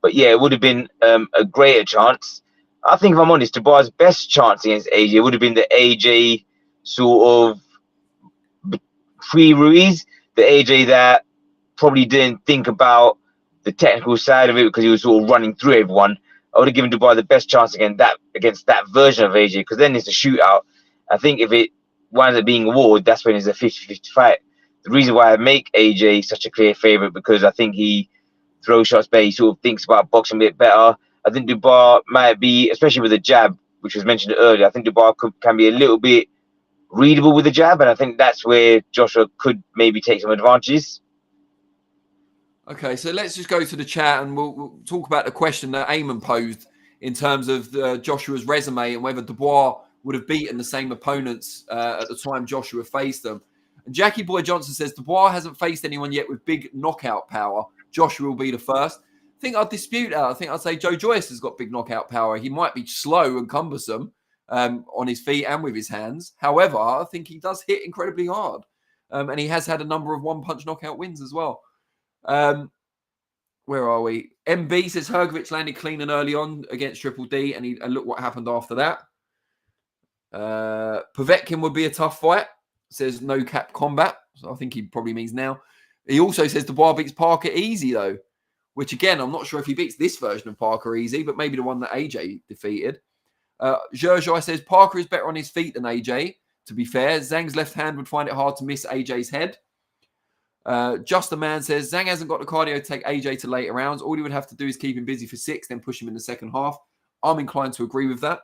But yeah, it would have been a greater chance. I think if I'm honest, Dubois' best chance against AJ would have been the AJ sort of pre-Ruiz, the AJ that probably didn't think about the technical side of it because he was sort of running through everyone. I would have given Dubois the best chance against that version of AJ, because then it's a shootout. I think if it winds up being a war, that's when it's a 50-50 fight. The reason why I make AJ such a clear favorite, because I think he throws shots better, he sort of thinks about boxing a bit better. I think Dubois might be, especially with the jab, which was mentioned earlier, I think Dubois can be a little bit readable with the jab, and I think that's where Joshua could maybe take some advantages. Okay, so let's just go to the chat and we'll talk about the question that Ayman posed in terms of Joshua's resume and whether Dubois would have beaten the same opponents at the time Joshua faced them. And Jackie Boy Johnson says Dubois hasn't faced anyone yet with big knockout power. Joshua will be the first. I think I'd dispute that. I think I'd say Joe Joyce has got big knockout power. He might be slow and cumbersome on his feet and with his hands. However, I think he does hit incredibly hard. And he has had a number of one-punch knockout wins as well. Where are we? MB says Hrgovic landed clean and early on against Triple D, and look what happened after that. Povetkin would be a tough fight. Says no cap combat. So I think he probably means now. He also says Dubois beats Parker easy though, which again, I'm not sure if he beats this version of Parker easy, but maybe the one that AJ defeated. Zherzhai says Parker is better on his feet than AJ. To be fair, Zhang's left hand would find it hard to miss AJ's head. Just a Man says Zhang hasn't got the cardio to take AJ to later rounds. All he would have to do is keep him busy for 6, then push him in the second half. I'm inclined to agree with that.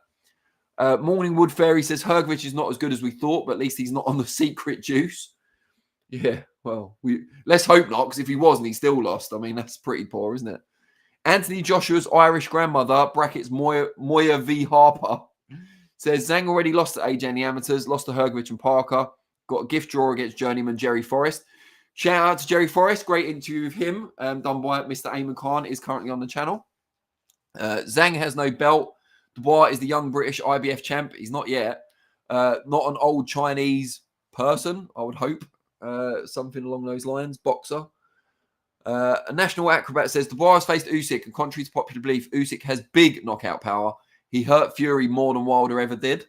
Morning Wood Fairy says Hrgovic is not as good as we thought, but at least he's not on the secret juice. Yeah, well, let's hope not, because if he wasn't, he still lost. I mean, that's pretty poor, isn't it? Anthony Joshua's Irish grandmother, brackets Moya V. Harper, says Zhang already lost to AJ in the amateurs, lost to Hrgovic and Parker, got a gift draw against journeyman Jerry Forrest. Shout out to Jerry Forrest, great interview with him, done by Mr. Ayman Khan, is currently on the channel. Zhang has no belt. Dubois is the young British IBF champ. He's not yet. Not an old Chinese person, I would hope. Something along those lines. Boxer. A national acrobat says Dubois has faced Usyk, and contrary to popular belief, Usyk has big knockout power. He hurt Fury more than Wilder ever did.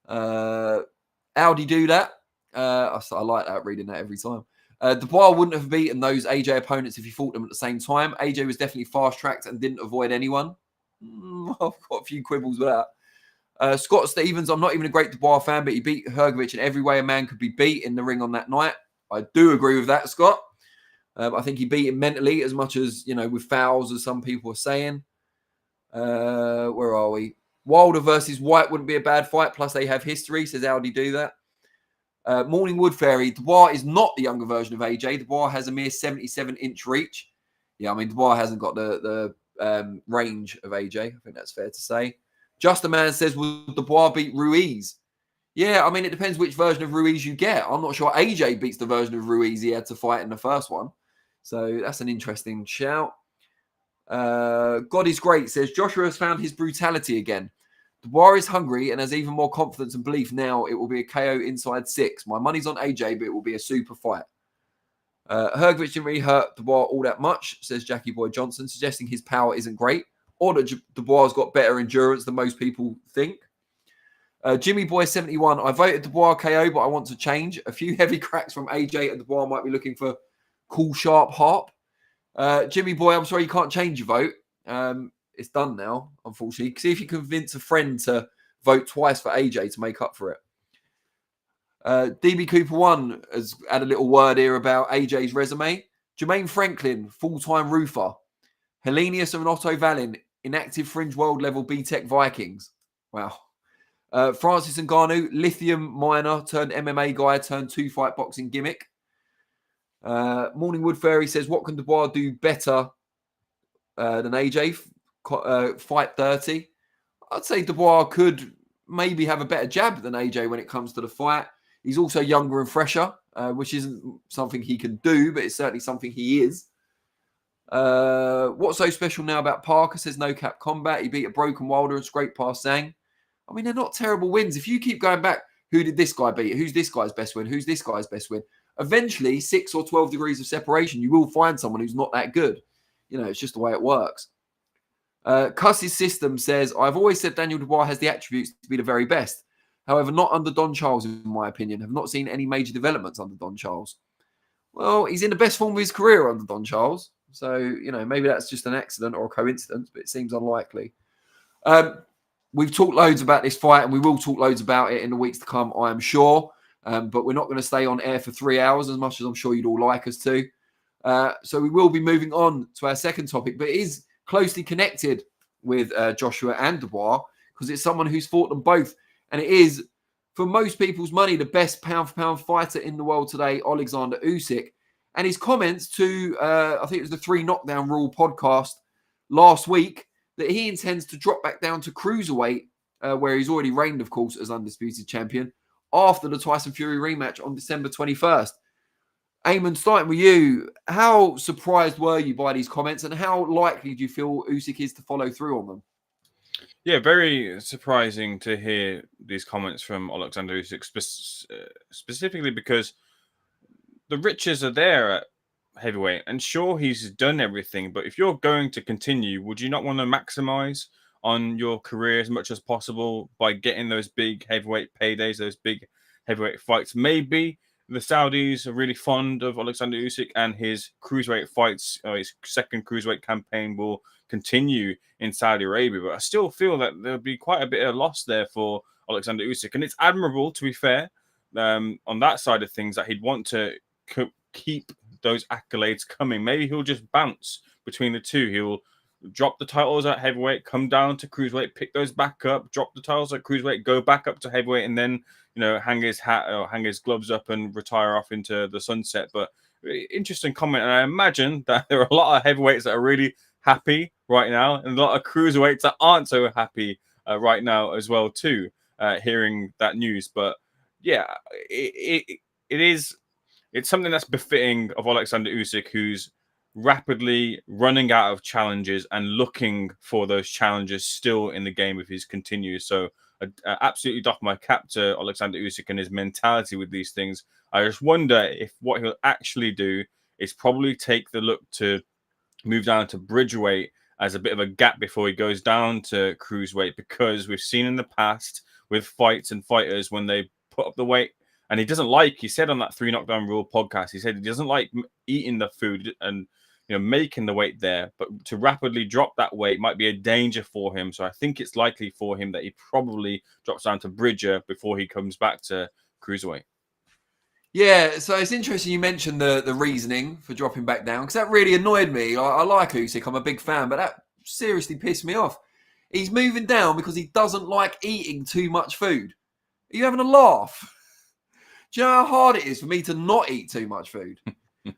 Audi do that. I like that, reading that every time. Dubois wouldn't have beaten those AJ opponents if he fought them at the same time. AJ was definitely fast-tracked and didn't avoid anyone. I've got a few quibbles with that. Scott Stevens, I'm not even a great Dubois fan, but he beat Hrgovic in every way a man could be beat in the ring on that night. I do agree with that, Scott. I think he beat him mentally as much as, with fouls, as some people are saying. Where are we? Wilder versus White wouldn't be a bad fight, plus they have history, says Audi do that. Morning Wood Fairy, Dubois is not the younger version of AJ. Dubois has a mere 77-inch reach. Yeah, I mean, Dubois hasn't got the range of AJ. I think that's fair to say. Just a Man says, will Dubois beat Ruiz? Yeah, I mean, it depends which version of Ruiz you get. I'm not sure AJ beats the version of Ruiz he had to fight in the first one. So that's an interesting shout. God is Great says, Joshua has found his brutality again. Dubois is hungry and has even more confidence and belief now. It will be a KO inside 6. My money's on AJ, but it will be a super fight. Hrgovic didn't really hurt Dubois all that much, says Jackie Boy Johnson, suggesting his power isn't great, or that Dubois has got better endurance than most people think. Jimmy Boy 71, I voted Dubois KO, but I want to change. A few heavy cracks from AJ and Dubois might be looking for cool, sharp harp. Jimmy Boy, I'm sorry you can't change your vote. It's done now, unfortunately. See if you convince a friend to vote twice for AJ to make up for it. DB Cooper 1 has had a little word here about AJ's resume. Jermaine Franklin, full-time roofer. Hellenius and Otto Vallin, inactive fringe world level B-Tech Vikings. Wow. Francis Ngannou, lithium miner turned MMA guy turned 2-fight boxing gimmick. Morning Wood Fairy says, what can Dubois do better than AJ? Fight 30. I'd say Dubois could maybe have a better jab than AJ when it comes to the fight. He's also younger and fresher, which isn't something he can do, but it's certainly something he is. What's so special now about Parker? Says no cap combat. He beat a broken Wilder and scraped past Zhang. I mean, they're not terrible wins. If you keep going back, who did this guy beat? Who's this guy's best win? Who's this guy's best win? Eventually, 6 or 12 degrees of separation, you will find someone who's not that good. It's just the way it works. Cuss's system says, I've always said Daniel Dubois has the attributes to be the very best. However, not under Don Charles, in my opinion. Have not seen any major developments under Don Charles. Well, he's in the best form of his career under Don Charles. So, maybe that's just an accident or a coincidence, but it seems unlikely. We've talked loads about this fight, and we will talk loads about it in the weeks to come, I am sure. But we're not going to stay on air for 3 hours, as much as I'm sure you'd all like us to. So we will be moving on to our second topic, but it is closely connected with Joshua and Dubois, because it's someone who's fought them both. And it is, for most people's money, the best pound-for-pound fighter in the world today, Oleksandr Usyk. And his comments to, I think it was the 3 Knockdown Rule podcast last week, that he intends to drop back down to cruiserweight, where he's already reigned, of course, as undisputed champion, after the Tyson Fury rematch on December 21st. Ayman, starting with you, how surprised were you by these comments, and how likely do you feel Usyk is to follow through on them? Yeah, very surprising to hear these comments from Oleksandr Usyk, specifically because the riches are there at heavyweight. And sure, he's done everything, but if you're going to continue, would you not want to maximize on your career as much as possible by getting those big heavyweight paydays, those big heavyweight fights? Maybe the Saudis are really fond of Oleksandr Usyk, and his cruiserweight fights, his second cruiserweight campaign will continue in Saudi Arabia. But I still feel that there'll be quite a bit of loss there for Oleksandr Usyk. And it's admirable, to be fair, on that side of things, that he'd want to keep those accolades coming. Maybe he'll just bounce between the two. He'll drop the titles at heavyweight, come down to cruiserweight, pick those back up, drop the titles at cruiserweight, go back up to heavyweight, and then, hang his hat or hang his gloves up and retire off into the sunset. But interesting comment. And I imagine that there are a lot of heavyweights that are really happy right now, and a lot of cruiserweights that aren't so happy right now as well too, hearing that news. But yeah, it's something that's befitting of Oleksandr Usyk, who's rapidly running out of challenges and looking for those challenges still in the game if he's continues. So I absolutely doff my cap to Oleksandr Usyk and his mentality with these things. I just wonder if what he'll actually do is probably take the look to move down to bridgeweight as a bit of a gap before he goes down to cruiserweight, because we've seen in the past with fights and fighters, when they put up the weight, and he said on that 3 Knockdown Rule podcast, he said he doesn't like eating the food and making the weight there, but to rapidly drop that weight might be a danger for him. So I think it's likely for him that he probably drops down to bridger before he comes back to cruiserweight. Yeah, so it's interesting you mentioned the reasoning for dropping back down, because that really annoyed me. I like Usyk, I'm a big fan, but that seriously pissed me off. He's moving down because he doesn't like eating too much food. Are you having a laugh? Do you know how hard it is for me to not eat too much food?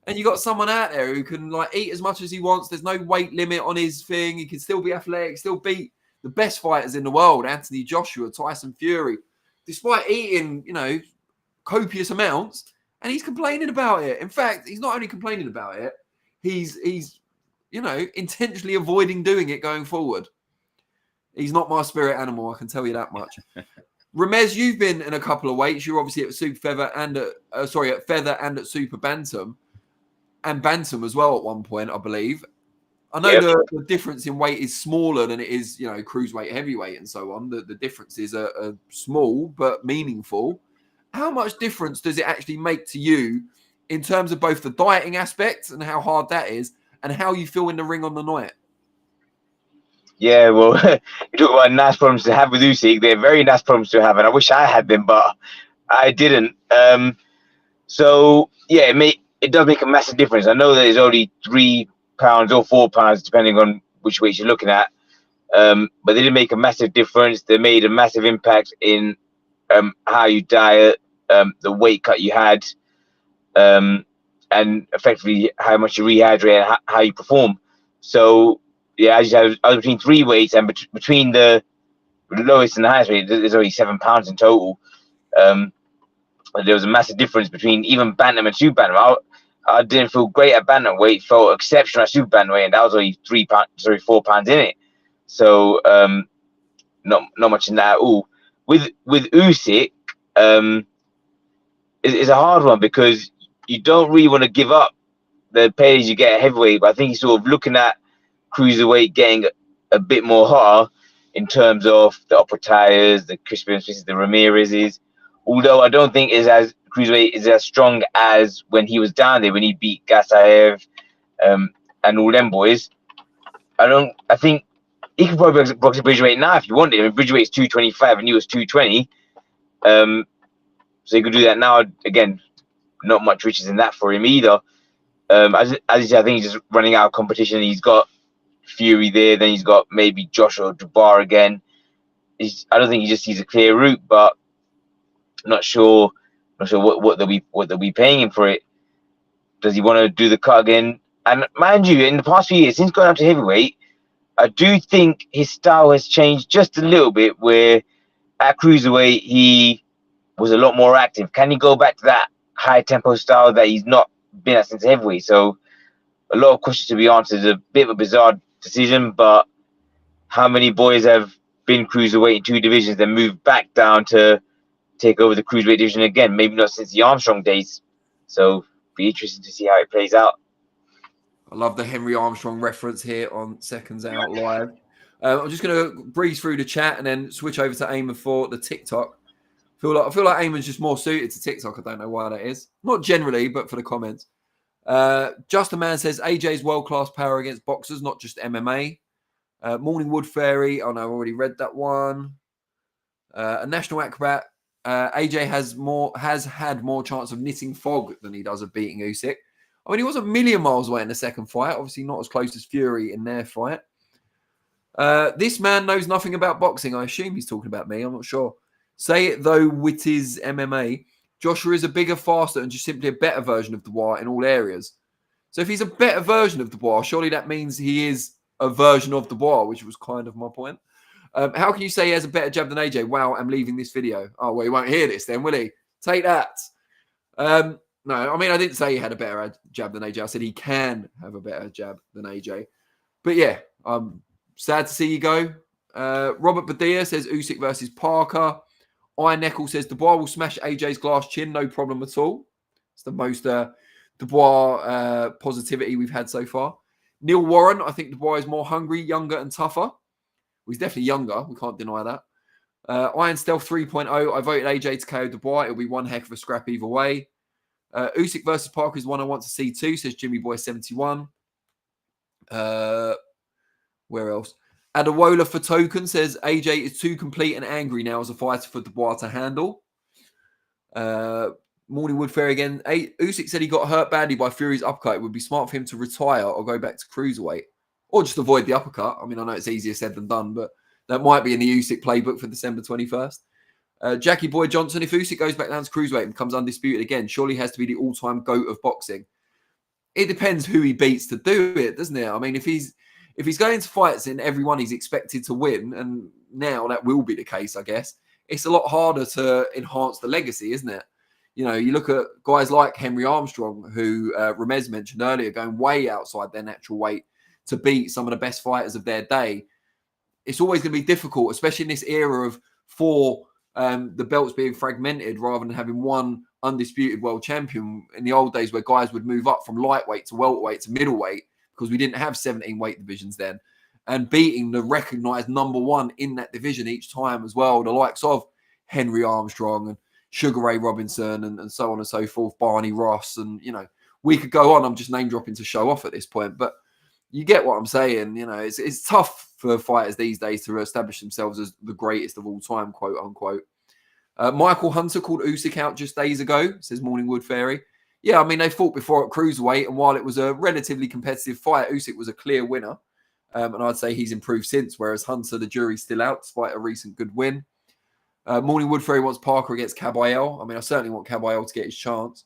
And you got someone out there who can eat as much as he wants. There's no weight limit on his thing. He can still be athletic, still beat the best fighters in the world, Anthony Joshua, Tyson Fury, despite eating, copious amounts, and he's complaining about it. In fact, he's not only complaining about it, he's intentionally avoiding doing it going forward. He's not my spirit animal, I can tell you that much. Ramez, you've been in a couple of weights. You're obviously at super feather and at feather and at super bantam, and bantam as well at one point, I believe. I know the difference in weight is smaller than it is, cruiserweight, heavyweight, and so on. The differences are small but meaningful. How much difference does it actually make to you in terms of both the dieting aspect and how hard that is, and how you feel in the ring on the night? Yeah, well, you talk about nice problems to have with Usyk. They're very nice problems to have, and I wish I had them, but I didn't. So yeah, it does make a massive difference. I know that it's only 3 pounds or 4 pounds, depending on which weight you're looking at. But they did make a massive difference. They made a massive impact in how you diet, the weight cut you had, and effectively how much you rehydrate and how you perform. So yeah, as you said, I was between 3 weights, and between the lowest and the highest weight, there's only 7 pounds in total. There was a massive difference between even bantam and super bantam. I didn't feel great at bantamweight, felt exceptional at super bantamweight, and that was only 4 pounds in it. So not much in that at all. With Usyk, it's a hard one because you don't really want to give up the paydays you get at heavyweight, but I think he's sort of looking at cruiserweight getting a bit more hotter in terms of the upper tires, the Chris Billam-Smith, the Ramirez's. Although I don't think cruiserweight is as strong as when he was down there, when he beat Gasayev and all them boys. I think he could probably box at Bridgeweight now if you wanted. I mean, Bridgeweight's 225 and he was 220. So he could do that now. Again, not much riches in that for him either. As you said, I think he's just running out of competition. He's got Fury there, then he's got maybe Josh or Dubois again. I don't think he just sees a clear route, but I'm not sure what they'll be paying him for it. Does he want to do the cut again? And mind you, in the past few years, since going up to heavyweight, I do think his style has changed just a little bit, where at cruiserweight he was a lot more active. Can he go back to that high tempo style that he's not been at since heavyweight? So a lot of questions to be answered. It's a bit of a bizarre decision, but how many boys have been cruiserweight in 2 divisions, then moved back down to take over the cruiserweight division again? Maybe not since the Armstrong days. So be interesting to see how it plays out. I love the Henry Armstrong reference here on Seconds Out Live. I'm just going to breeze through the chat and then switch over to Ayman for the TikTok. I feel like Ayman's just more suited to TikTok. I don't know why that is. Not generally, but for the comments. Just a Man says AJ's world-class power against boxers, not just MMA. Morning Wood Fairy. Oh no, I've already read that one. A National Acrobat. AJ has had more chance of knitting fog than he does of beating Usyk. I mean, he was a million miles away in the second fight. Obviously, not as close as Fury in their fight. This man knows nothing about boxing. I assume he's talking about me. I'm not sure. Say it though, with his MMA. Joshua is a bigger, faster, and just simply a better version of Dubois in all areas. So if he's a better version of Dubois, surely that means he is a version of Dubois, which was kind of my point. How can you say he has a better jab than AJ? Wow, I'm leaving this video. Oh, well, he won't hear this then, will he? Take that. No, I mean, I didn't say he had a better jab than AJ. I said he can have a better jab than AJ. But yeah, I'm sad to see you go. Robert Badia says Usyk versus Parker. Iron Neckle says Dubois will smash AJ's glass chin, no problem at all. It's the most Dubois positivity we've had so far. Neil Warren, I think Dubois is more hungry, younger, and tougher. Well, he's definitely younger. We can't deny that. Iron Stealth 3.0, I voted AJ to KO Dubois. It'll be one heck of a scrap either way. Usyk versus Parker is one I want to see too, says Jimmy Boy 71. Where else? Adewola for Token says AJ is too complete and angry now as a fighter for Dubois to handle. Morning Wood Fair again. Usyk said he got hurt badly by Fury's uppercut. It would be smart for him to retire or go back to cruiserweight. Or just avoid the uppercut. I mean, I know it's easier said than done, but that might be in the Usyk playbook for December 21st. Jackie Boy Johnson, if Usyk goes back down to cruiserweight and becomes undisputed again, surely he has to be the all-time GOAT of boxing. It depends who he beats to do it, doesn't it? I mean, if he's going to fights in every one he's expected to win, and now that will be the case, I guess, it's a lot harder to enhance the legacy, isn't it? You know, you look at guys like Henry Armstrong, who Ramez mentioned earlier, going way outside their natural weight to beat some of the best fighters of their day. It's always going to be difficult, especially in this era of the belts being fragmented rather than having one undisputed world champion. In the old days where guys would move up from lightweight to welterweight to middleweight because we didn't have 17 weight divisions then, and beating the recognised number one in that division each time as well, the likes of Henry Armstrong and Sugar Ray Robinson and so on and so forth, Barney Ross, and, you know, we could go on. I'm just name dropping to show off at this point, but you get what I'm saying. You know, it's tough for fighters these days to establish themselves as the greatest of all time, quote unquote. Michael Hunter called Usyk out just days ago, says Morning Wood Fairy. Yeah, I mean, they fought before at cruiserweight, and while it was a relatively competitive fight, Usyk was a clear winner. And I'd say he's improved since, whereas Hunter, the jury's still out, despite a recent good win. Morning Wood Fairy wants Parker against Caballero. I mean, I certainly want Caballero to get his chance.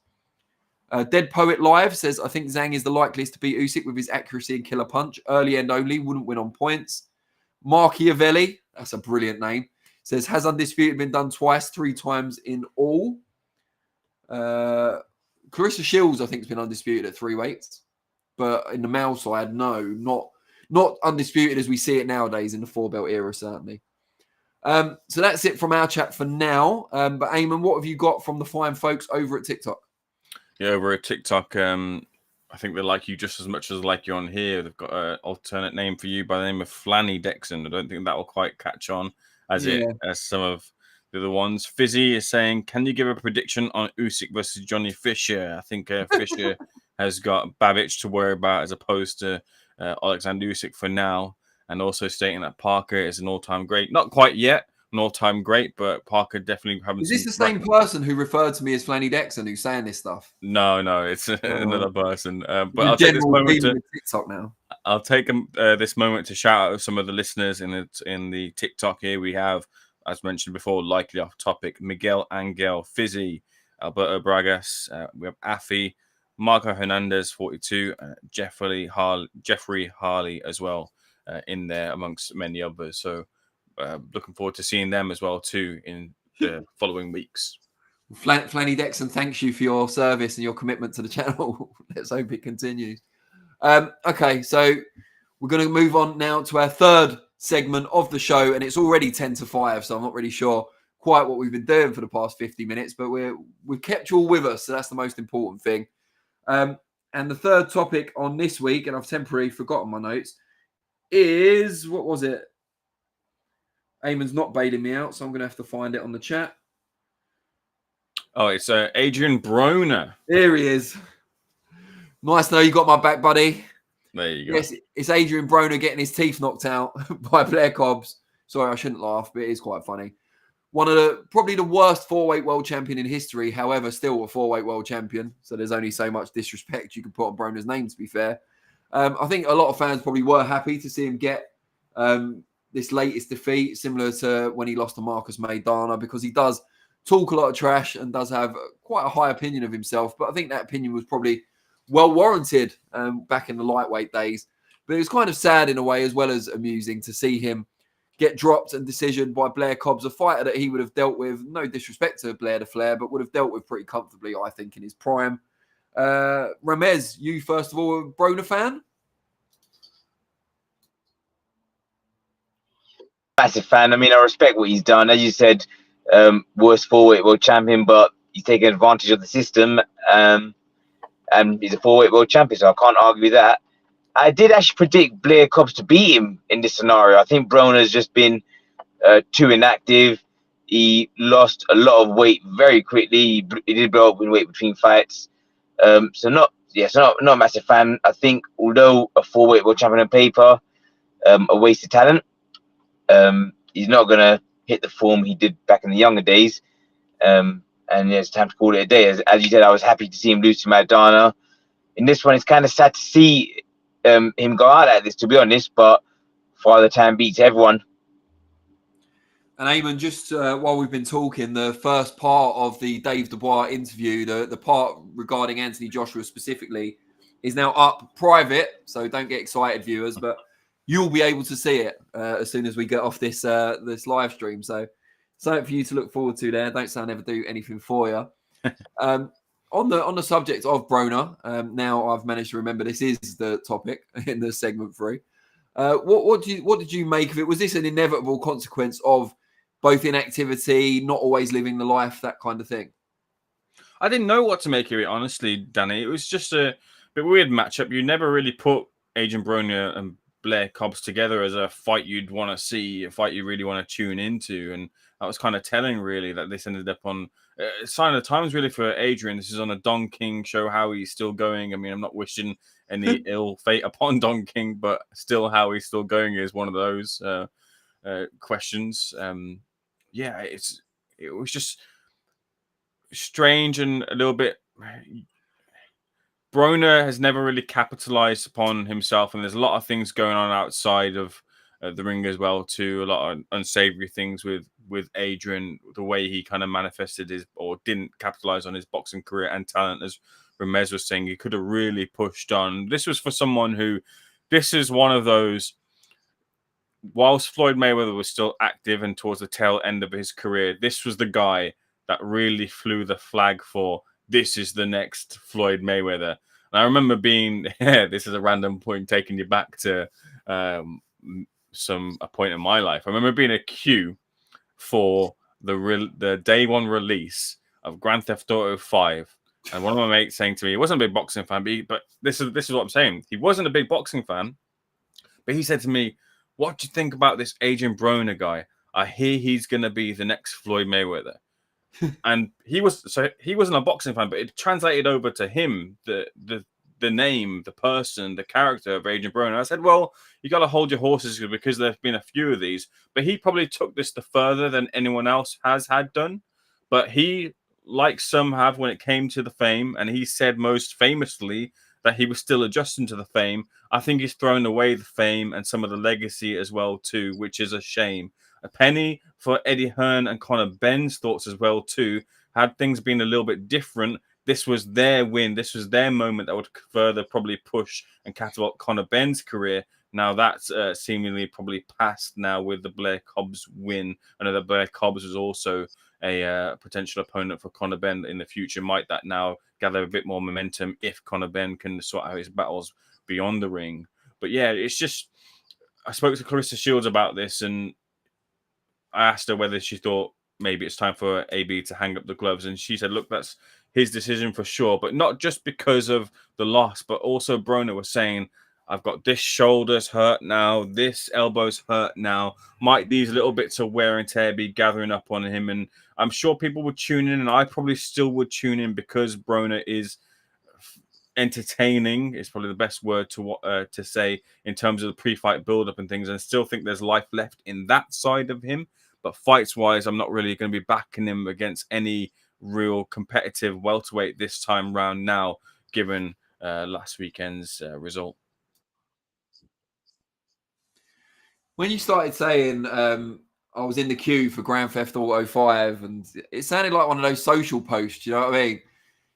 Dead Poet Live says, I think Zhang is the likeliest to beat Usyk with his accuracy and killer punch. Early end only, wouldn't win on points. Machiavelli, that's a brilliant name, says, has Undisputed been done twice, 3 times in all? Clarissa Shields, I think, has been undisputed at 3 weights. But in the male side, no, not undisputed as we see it nowadays in the 4-belt era, certainly. So that's it from our chat for now. But Ayman, what have you got from the fine folks over at TikTok? Yeah, over at TikTok, I think they like you just as much as they like you on here. They've got an alternate name for you by the name of Flanny Dexon. I don't think that will quite catch on as some of the other ones. Fizzy is saying, can you give a prediction on Usyk versus Johnny Fisher? I think Fisher has got Babic to worry about as opposed to Oleksandr Usyk for now. And also stating that Parker is an all-time great. Not quite yet an all-time great, but Parker definitely having Is this the same person who referred to me as Flanny Dexon who's saying this stuff? No, it's another person. But The I'll take this moment to with TikTok now. I'll take this moment to shout out some of the listeners in the TikTok here. We have, as mentioned before, likely off topic, Miguel Angel, Fizzy, Alberto Bragas. We have Afi, Marco Hernandez, 42, Jeffrey Harley as well in there amongst many others. So looking forward to seeing them as well too in the following weeks. Flanny Dexon, thanks you for your service and your commitment to the channel. Let's hope it continues. Okay, so we're going to move on now to our third segment of the show, and it's already 10 to 5, so I'm not really sure quite what we've been doing for the past 50 minutes, but we've kept you all with us, so that's the most important thing. And the third topic on this week, and I've temporarily forgotten my notes, is, what was it? Ayman's not bailing me out, so I'm going to have to find it on the chat. Oh, it's Adrien Broner. There he is. Nice to know you got my back, buddy. There you go. Yes, it's Adrien Broner getting his teeth knocked out by Blair Cobbs. Sorry, I shouldn't laugh, but it is quite funny. One of probably the worst 4-weight world champion in history, however, still a 4-weight world champion. So there's only so much disrespect you can put on Broner's name, to be fair. I think a lot of fans probably were happy to see him get this latest defeat, similar to when he lost to Marcus Maidana, because he does talk a lot of trash and does have quite a high opinion of himself. But I think that opinion was probably well warranted back in the lightweight days. But it was kind of sad in a way, as well as amusing, to see him get dropped and decisioned by Blair Cobbs, a fighter that he would have dealt with, no disrespect to Blair the Flair, but would have dealt with pretty comfortably, I think, in his prime. Ramez, you first of all, a Broner fan? Massive fan. I mean, I respect what he's done. As you said, worst 4-weight world champion, but he's taken advantage of the system. And he's a 4-weight world champion, so I can't argue that. I did actually predict Blair Cobbs to beat him in this scenario. I think Broner's just been too inactive. He lost a lot of weight very quickly. He did blow up in weight between fights. So not a massive fan. I think although a 4-weight world champion on paper, a wasted talent. He's not going to hit the form he did back in the younger days. And it's time to call it a day. As you said, I was happy to see him lose to Maidana. In this one, it's kind of sad to see him go out like this, to be honest, but Father Time beats everyone. And Ayman, just while we've been talking, the first part of the Dave Dubois interview, the part regarding Anthony Joshua specifically, is now up private, so don't get excited, viewers, but you'll be able to see it as soon as we get off this this live stream. So something for you to look forward to there. Don't say I never do anything for you. On the subject of Broner, now I've managed to remember this is the topic in the segment 3. What did you make of it? Was this an inevitable consequence of both inactivity, not always living the life, that kind of thing? I didn't know what to make of it, honestly, Danny. It was just a bit weird matchup. You never really put Adrien Broner and Blair Cobbs together as a fight you'd want to see, a fight you really want to tune into, and that was kind of telling, really, that this ended up on sign of the times, really, for Adrian. This is on a Don King show. How he's still going. I mean, I'm not wishing any ill fate upon Don King, but still, how he's still going is one of those questions. Yeah, it was just strange and a little bit. Broner has never really capitalized upon himself, and there's a lot of things going on outside of the ring as well, too. A lot of unsavory things with Adrian, the way he kind of manifested his or didn't capitalize on his boxing career and talent, as Ramez was saying. He could have really pushed on. This was for someone who, this is one of those, whilst Floyd Mayweather was still active and towards the tail end of his career, this was the guy that really flew the flag for, this is the next Floyd Mayweather. And I remember being, this is a random point taking you back to a point in my life. I remember being a queue for the day one release of Grand Theft Auto 5 And one of my mates saying to me, he wasn't a big boxing fan, but this is what I'm saying. He wasn't a big boxing fan, but he said to me, "What do you think about this Adrien Broner guy? I hear he's going to be the next Floyd Mayweather." And he wasn't a boxing fan, but it translated over to him the name, the person, the character of Adrien Broner. I said, well, you got to hold your horses because there've been a few of these, but he probably took this to further than anyone else had done. But he, like some have, when it came to the fame, and he said most famously that he was still adjusting to the fame. I think he's thrown away the fame and some of the legacy as well too, which is a shame. A penny for Eddie Hearn and Conor Benn's thoughts as well too. Had things been a little bit different, this was their win. This was their moment that would further probably push and catapult Conor Benn's career. Now that's seemingly probably past now with the Blair Cobbs win. I know that Blair Cobbs was also a potential opponent for Conor Benn in the future. Might that now gather a bit more momentum if Conor Benn can sort out his battles beyond the ring? But yeah, it's just, I spoke to Clarissa Shields about this, and I asked her whether she thought maybe it's time for AB to hang up the gloves. And she said, look, that's his decision for sure. But not just because of the loss, but also Broner was saying, I've got this shoulder's hurt now, this elbow's hurt now. Might these little bits of wear and tear be gathering up on him? And I'm sure people would tune in, and I probably still would tune in because Broner is entertaining. Is probably the best word to say in terms of the pre-fight build-up and things. And I still think there's life left in that side of him. But fights-wise, I'm not really going to be backing him against any real competitive welterweight this time round now, given last weekend's result. When you started saying I was in the queue for Grand Theft Auto 5, and it sounded like one of those social posts, you know what I mean?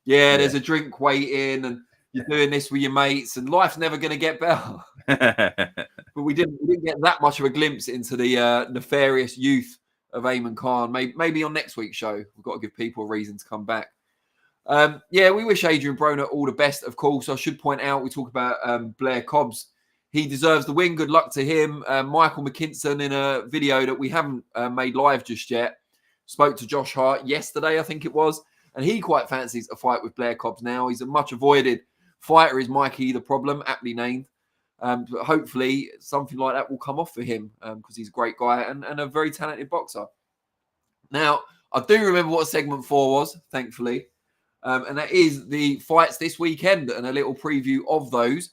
Yeah, there's a drink waiting, and you're doing this with your mates, and life's never going to get better. But we didn't get that much of a glimpse into the nefarious youth of Ayman Khan. Maybe on next week's show, we've got to give people a reason to come back. Yeah, we wish Adrien Broner all the best, of course. I should point out, we talk about Blair Cobbs. He deserves the win. Good luck to him. Michael McKinson, in a video that we haven't made live just yet, spoke to Josh Hart yesterday, I think it was, and he quite fancies a fight with Blair Cobbs now. He's a much avoided fighter, is Mikey the Problem, aptly named. But hopefully something like that will come off for him because he's a great guy and a very talented boxer. Now, I do remember what segment 4 was, thankfully, and that is the fights this weekend and a little preview of those.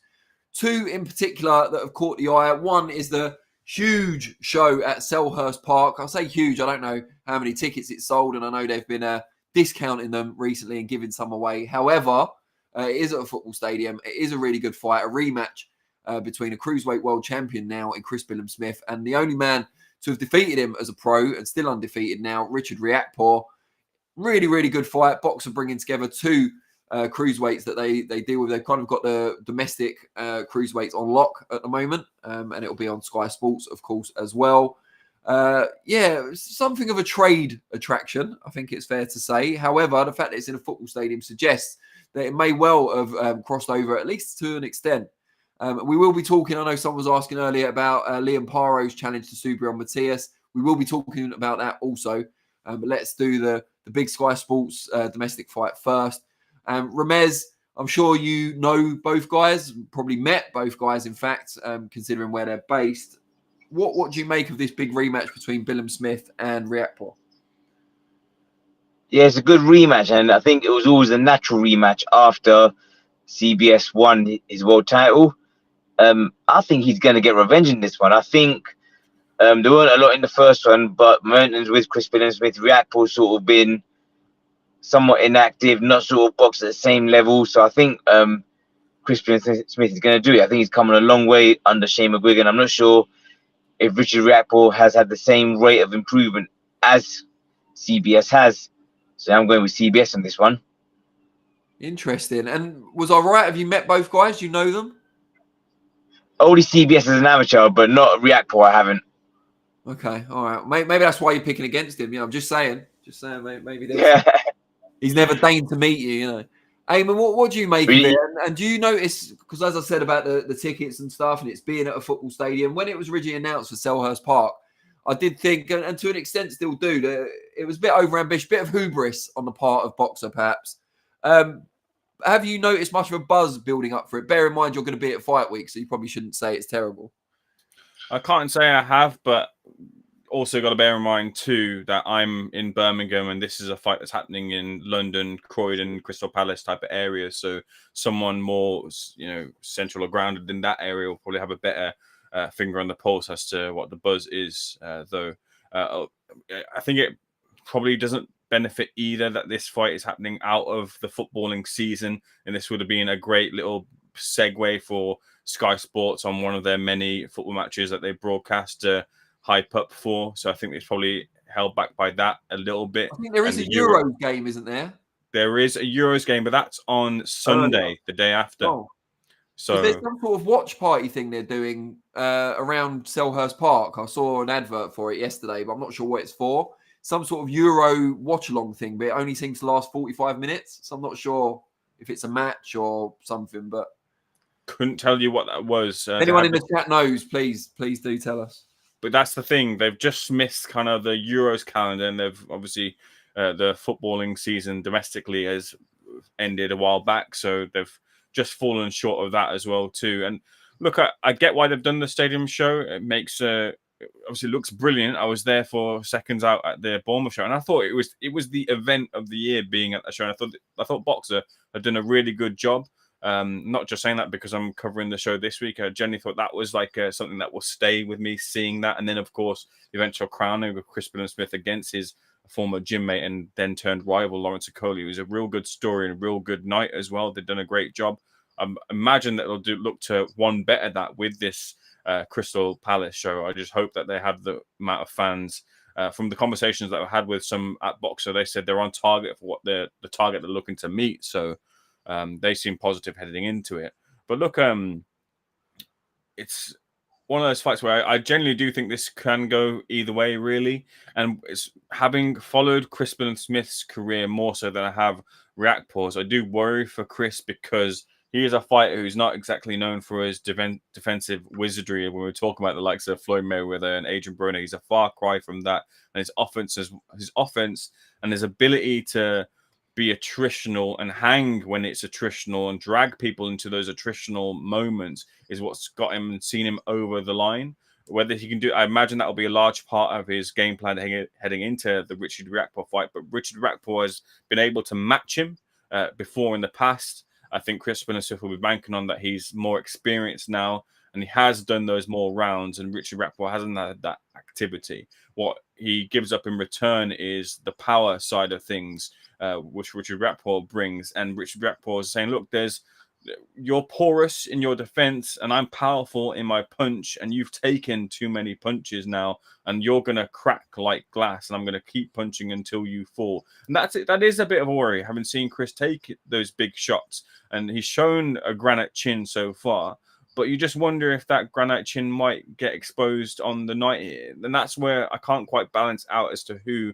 2 in particular that have caught the eye. One is the huge show at Selhurst Park. I'll say huge. I don't know how many tickets it sold, and I know they've been discounting them recently and giving some away. However, it is at a football stadium. It is a really good fight, a rematch between a cruiserweight world champion now in Chris Billam-Smith and the only man to have defeated him as a pro and still undefeated now, Richard Riakporhe. Really, really good fight. Boxer bringing together 2 cruiserweights that they deal with. They've kind of got the domestic cruiserweights on lock at the moment, and it'll be on Sky Sports, of course, as well. Yeah, something of a trade attraction, I think it's fair to say. However, the fact that it's in a football stadium suggests that it may well have crossed over, at least to an extent. We will be talking, I know someone was asking earlier about Liam Paro's challenge to Subriel Matias. We will be talking about that also. But let's do the big Sky Sports domestic fight first. Ramez, I'm sure you know both guys, probably met both guys, in fact, considering where they're based. What do you make of this big rematch between Billam-Smith and Riakporhe? Yeah, it's a good rematch, and I think it was always a natural rematch after CBS won his world title. I think he's going to get revenge in this one. I think there weren't a lot in the first one, but momentums with Chris Billam-Smith, Riakporhe sort of been somewhat inactive, not sort of boxed at the same level. So I think Chris Billam-Smith is going to do it. I think he's coming a long way under Shane McGuigan. I'm not sure if Richard Riakporhe has had the same rate of improvement as CBS has. So I'm going with CBS on this one. Interesting. And was I right? Have you met both guys? Do you know them? Only CBS as an amateur, but not Riakporhe. I haven't. Okay, all right. Maybe that's why you're picking against him. You know, I'm just saying. Maybe there's... Yeah. He's never deigned to meet you, you know. Ayman, what do you make of it? And do you notice, because as I said about the tickets and stuff, and it's being at a football stadium, when it was originally announced for Selhurst Park, I did think, and to an extent still do, that it was a bit overambitious, a bit of hubris on the part of Boxer, perhaps. Have you noticed much of a buzz building up for it? Bear in mind you're going to be at fight week, so you probably shouldn't say it's terrible. I can't say I have, but also got to bear in mind too that I'm in Birmingham and this is a fight that's happening in London, Croydon, Crystal Palace type of area. So someone more, central or grounded in that area will probably have a better finger on the pulse as to what the buzz is. Though I think it probably doesn't benefit either that this fight is happening out of the footballing season, and this would have been a great little segue for Sky Sports on one of their many football matches that they broadcast hype up for. So I think it's probably held back by that a little bit. I think there is a Euros game, isn't there? There is a Euros game, but that's on Sunday, the day after. Oh. So there's some sort of watch party thing they're doing around Selhurst Park. I saw an advert for it yesterday, but I'm not sure what it's for. Some sort of Euro watch-along thing, but it only seems to last 45 minutes. So I'm not sure if it's a match or something, but couldn't tell you what that was. Anyone in the chat knows, please do tell us. But that's the thing. They've just missed kind of the Euros calendar, and they've obviously the footballing season domestically has ended a while back. So they've just fallen short of that as well too. And look, I get why they've done the stadium show. It makes obviously looks brilliant. I was there for Seconds Out at the Bournemouth show, and I thought it was the event of the year being at the show. And I thought Boxer had done a really good job. Not just saying that because I'm covering the show this week. I generally thought that was like something that will stay with me, seeing that. And then, of course, the eventual crowning with Chris Billam-Smith against his former gym mate and then turned rival Lawrence Okoli. It was a real good story and a real good night as well. They've done a great job. I imagine that they'll look to one better that with this Crystal Palace show. I just hope that they have the amount of fans. From the conversations that I had with some at Boxer, they said they're on target for what the target they're looking to meet. So they seem positive heading into it. But look, it's one of those fights where I genuinely do think this can go either way, really. And it's having followed Chris Billam-Smith's career more so than I have Riakporhe's, I do worry for Chris because he is a fighter who's not exactly known for his defensive wizardry. When we're talking about the likes of Floyd Mayweather and Adrien Broner, he's a far cry from that. And his offense and his ability to be attritional and hang when it's attritional and drag people into those attritional moments is what's got him and seen him over the line. Whether he can do, I imagine that will be a large part of his game plan heading into the Richard Riakporhe fight. But Richard Riakporhe has been able to match him before in the past. I think Chris Billam-Smith will be banking on that he's more experienced now and he has done those more rounds, and Richard Riakporhe hasn't had that activity. What he gives up in return is the power side of things, which Richard Riakporhe brings. And Richard Riakporhe is saying, look, you're porous in your defense and I'm powerful in my punch, and you've taken too many punches now and you're going to crack like glass and I'm going to keep punching until you fall. And that's it. That is a bit of a worry, having seen Chris take those big shots, and he's shown a granite chin so far. But you just wonder if that granite chin might get exposed on the night. And that's where I can't quite balance out as to who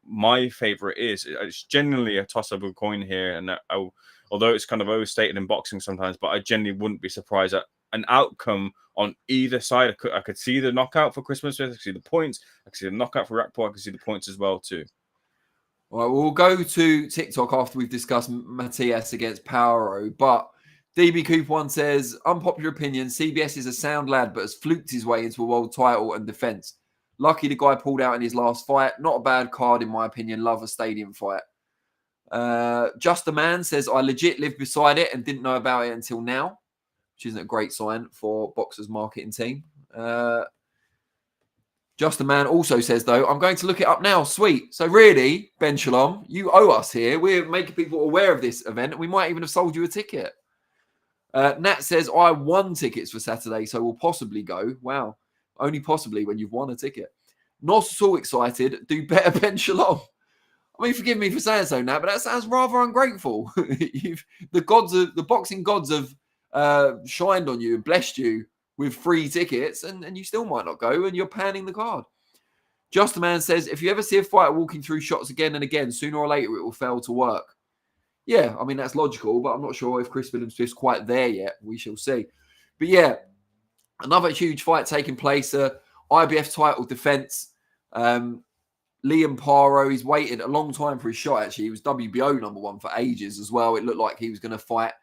my favorite is. It's genuinely a toss of a coin here. And although it's kind of overstated in boxing sometimes, but I genuinely wouldn't be surprised at an outcome on either side. I could see the knockout for Chris Billam-Smith. I could see the points. I could see the knockout for Riakporhe. I could see the points as well too. All right, we'll go to TikTok after we've discussed Matias against Poirot, but DB Cooper one says, unpopular opinion, CBS is a sound lad, but has fluked his way into a world title and defense. Lucky the guy pulled out in his last fight. Not a bad card, in my opinion. Love a stadium fight. Just a Man says, I legit lived beside it and didn't know about it until now, which isn't a great sign for Boxer's marketing team. Just a Man also says, though, I'm going to look it up now. Sweet. So really, Ben Shalom, you owe us here. We're making people aware of this event, and we might even have sold you a ticket. Nat says, I won tickets for Saturday, so we'll possibly go. Wow. Only possibly when you've won a ticket. Not so excited. Do better, Ben Shalom. I mean, forgive me for saying so, Nat, but that sounds rather ungrateful. The boxing gods have shined on you and blessed you with free tickets, and you still might not go, and you're panning the card. Just a Man says, if you ever see a fighter walking through shots again and again, sooner or later it will fail to work. Yeah, I mean, that's logical, but I'm not sure if Chris Billam-Smith's quite there yet. We shall see. But yeah, another huge fight taking place, IBF title defense. Liam Paro, he's waited a long time for his shot, actually. He was WBO #1 for ages as well. It looked like he was going to fight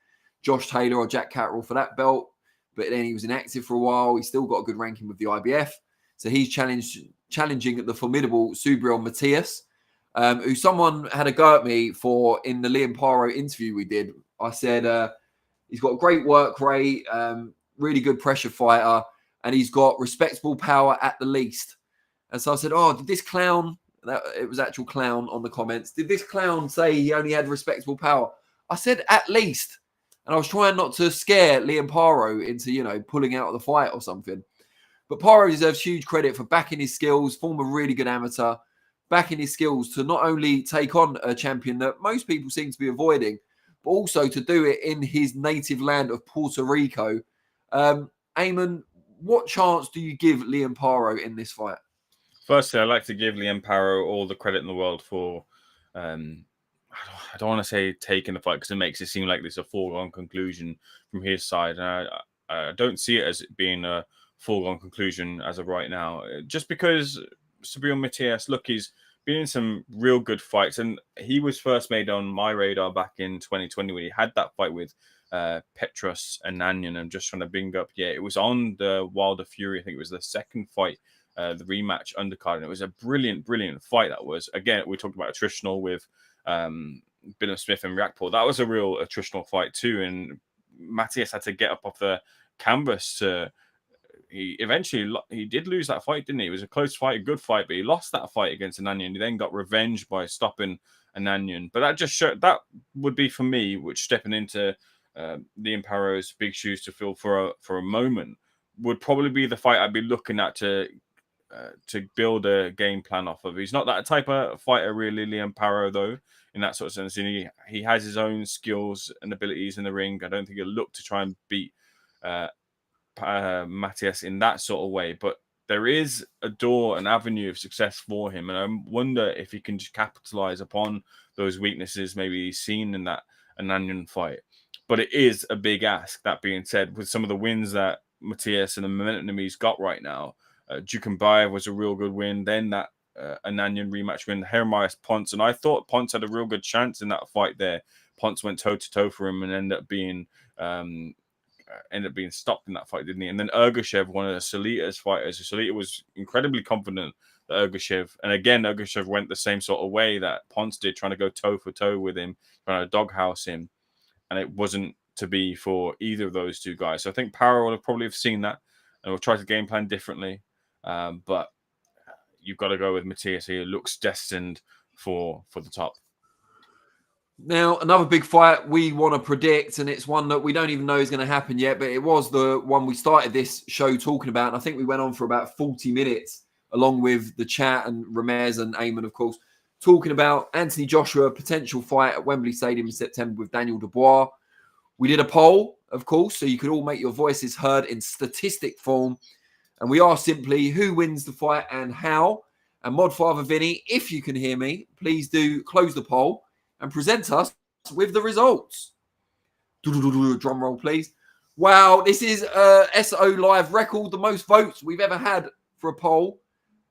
Josh Taylor or Jack Catterall for that belt, but then he was inactive for a while. He's still got a good ranking with the IBF. So he's challenging the formidable Subriel Matias, who someone had a go at me for in the Liam Paro interview we did. I said he's got a great work rate, really good pressure fighter, and he's got respectable power at the least. And so I said, oh, did this clown, it was actual clown on the comments, did this clown say he only had respectable power? I said at least. And I was trying not to scare Liam Paro into, pulling out of the fight or something. But Paro deserves huge credit for backing his skills, form a really good amateur, backing his skills to not only take on a champion that most people seem to be avoiding, but also to do it in his native land of Puerto Rico. Ayman, what chance do you give Liam Paro in this fight? Firstly, I'd like to give Liam Paro all the credit in the world for, I don't want to say taking the fight because it makes it seem like there's a foregone conclusion from his side. And I don't see it as being a foregone conclusion as of right now. Just because Subriel Matias, look, he's been in some real good fights. And he was first made on my radar back in 2020 when he had that fight with Petros and Anyan. I'm just trying to bring up, it was on the Wilder Fury. I think it was the second fight, the rematch undercard. And it was a brilliant, brilliant fight that was. Again, we talked about attritional with Billam-Smith and Riakporhe. That was a real attritional fight too. And Matias had to get up off the canvas to... He did lose that fight, didn't he? It was a close fight, a good fight, but he lost that fight against Anyan. He then got revenge by stopping Anyan. But that just showed, that would be for me, which stepping into Liam Paro's big shoes to fill for a moment, would probably be the fight I'd be looking at to build a game plan off of. He's not that type of fighter, really, Liam Paro, though, in that sort of sense. And he has his own skills and abilities in the ring. I don't think he'll look to try and beat Matias in that sort of way, but there is a door, an avenue of success for him, and I wonder if he can just capitalize upon those weaknesses maybe he's seen in that Anyan fight. But it is a big ask. That being said, with some of the wins that Matias and the momentum he's got right now, Dukenbaev was a real good win. Then that Anyan rematch win, Jeremias Ponce, and I thought Ponce had a real good chance in that fight there. Ponce went toe to toe for him and ended up being stopped in that fight, didn't he? And then Ergashev, one of the Salita's fighters. Salita was incredibly confident that Ergashev, and again, Ergashev went the same sort of way that Ponce did, trying to go toe for toe with him, trying to doghouse him, and it wasn't to be for either of those two guys. So I think Paro will probably have seen that and will try to game plan differently. But you've got to go with Matias. He looks destined for the top. Now, another big fight we want to predict, and it's one that we don't even know is going to happen yet, but it was the one we started this show talking about, and I think we went on for about 40 minutes, along with the chat and Ramez and Ayman, of course, talking about Anthony Joshua, potential fight at Wembley Stadium in September with Daniel Dubois. We did a poll, of course, so you could all make your voices heard in statistic form, and we asked simply who wins the fight and how. And Modfather Vinny, if you can hear me, please do close the poll and present us with the results. Drum roll, please. Wow, this is SO Live record, the most votes we've ever had for a poll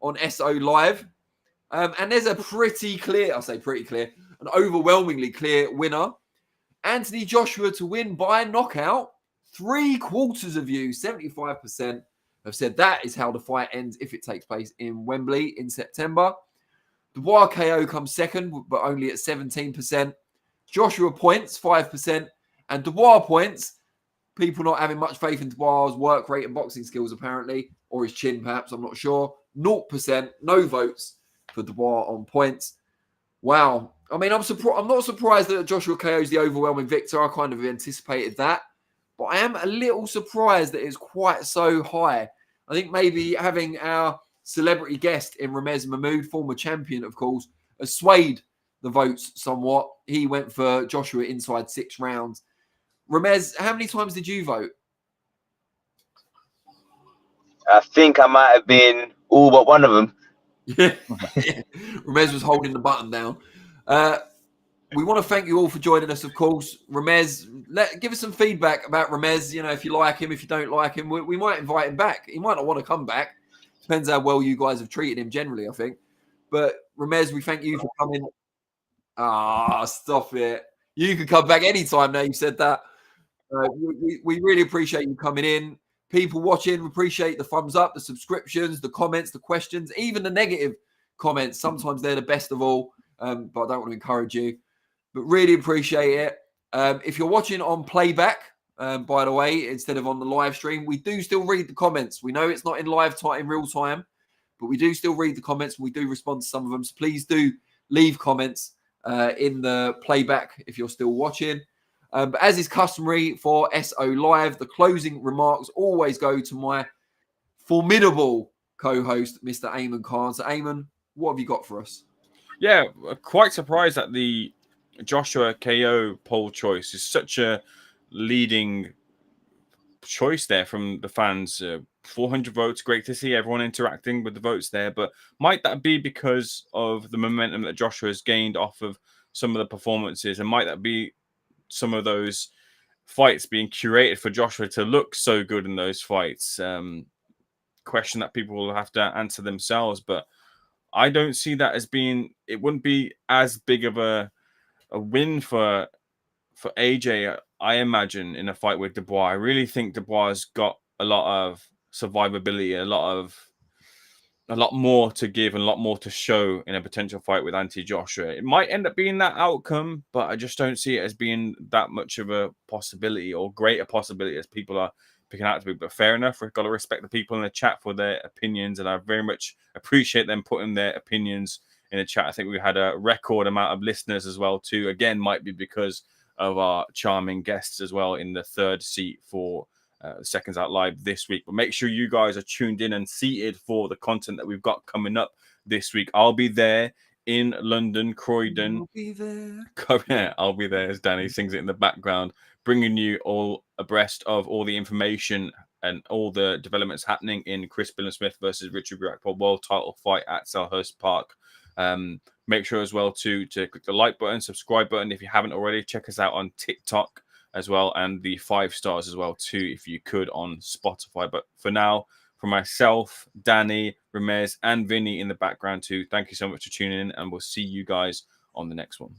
on SO Live. And there's a pretty clear, an overwhelmingly clear winner. Anthony Joshua to win by knockout. 3/4 of you, 75%, have said that is how the fight ends if it takes place in Wembley in September. Dubois KO comes second, but only at 17%. Joshua points, 5%. And Dubois points, people not having much faith in Dubois' work rate and boxing skills, apparently, or his chin, perhaps, I'm not sure. 0%, no votes for Dubois on points. Wow. I mean, I'm not surprised that Joshua KO is the overwhelming victor. I kind of anticipated that. But I am a little surprised that it's quite so high. I think maybe having our celebrity guest in Ramez Mahmood, former champion, of course, has swayed the votes somewhat. He went for Joshua inside 6 rounds. Ramez, how many times did you vote? I think I might have been all but one of them. Yeah. Ramez was holding the button down. We want to thank you all for joining us, of course. Ramez, give us some feedback about Ramez. If you like him, if you don't like him, we might invite him back. He might not want to come back. Depends how well you guys have treated him generally, I think. But Ramez, we thank you for coming. Ah, stop it. You can come back anytime now you said that. We really appreciate you coming in. People watching, we appreciate the thumbs up, the subscriptions, the comments, the questions, even the negative comments. Sometimes they're the best of all, but I don't want to encourage you. But really appreciate it. If you're watching on playback, by the way, instead of on the live stream, we do still read the comments. We know it's not in live time, in real time, but we do still read the comments and we do respond to some of them. So please do leave comments in the playback if you're still watching. But as is customary for SO Live, the closing remarks always go to my formidable co-host, Mr. Ayman Khan. So, Ayman, what have you got for us? Yeah, quite surprised that the Joshua KO poll choice is such a leading choice there from the fans. 400 votes, great to see everyone interacting with the votes there. But might that be because of the momentum that Joshua has gained off of some of the performances? And might that be some of those fights being curated for Joshua to look so good in those fights? Question that people will have to answer themselves. But I don't see that as being, it wouldn't be as big of a win for AJ, I imagine, in a fight with Dubois. I really think Dubois has got a lot of survivability, a lot more to give and a lot more to show in a potential fight with Joshua. It might end up being that outcome, but I just don't see it as being that much of a possibility or greater possibility as people are picking out to be. But fair enough, we've got to respect the people in the chat for their opinions, and I very much appreciate them putting their opinions in the chat. I think we had a record amount of listeners as well too. Again, might be because of our charming guests as well in the third seat for Seconds Out Live this week. But make sure you guys are tuned in and seated for the content that we've got coming up this week. I'll be there in London, Croydon. I'll be there. Yeah, I'll be there as Danny sings it in the background, bringing you all abreast of all the information and all the developments happening in Chris Billam-Smith versus Richard Riakporhe world title fight at Selhurst Park. Make sure as well to click the like button, subscribe button if you haven't already. Check us out on TikTok as well, and the 5 stars as well too, if you could, on Spotify. But for now, for myself, Danny, Ramez, and Vinny in the background too, thank you so much for tuning in, and we'll see you guys on the next one.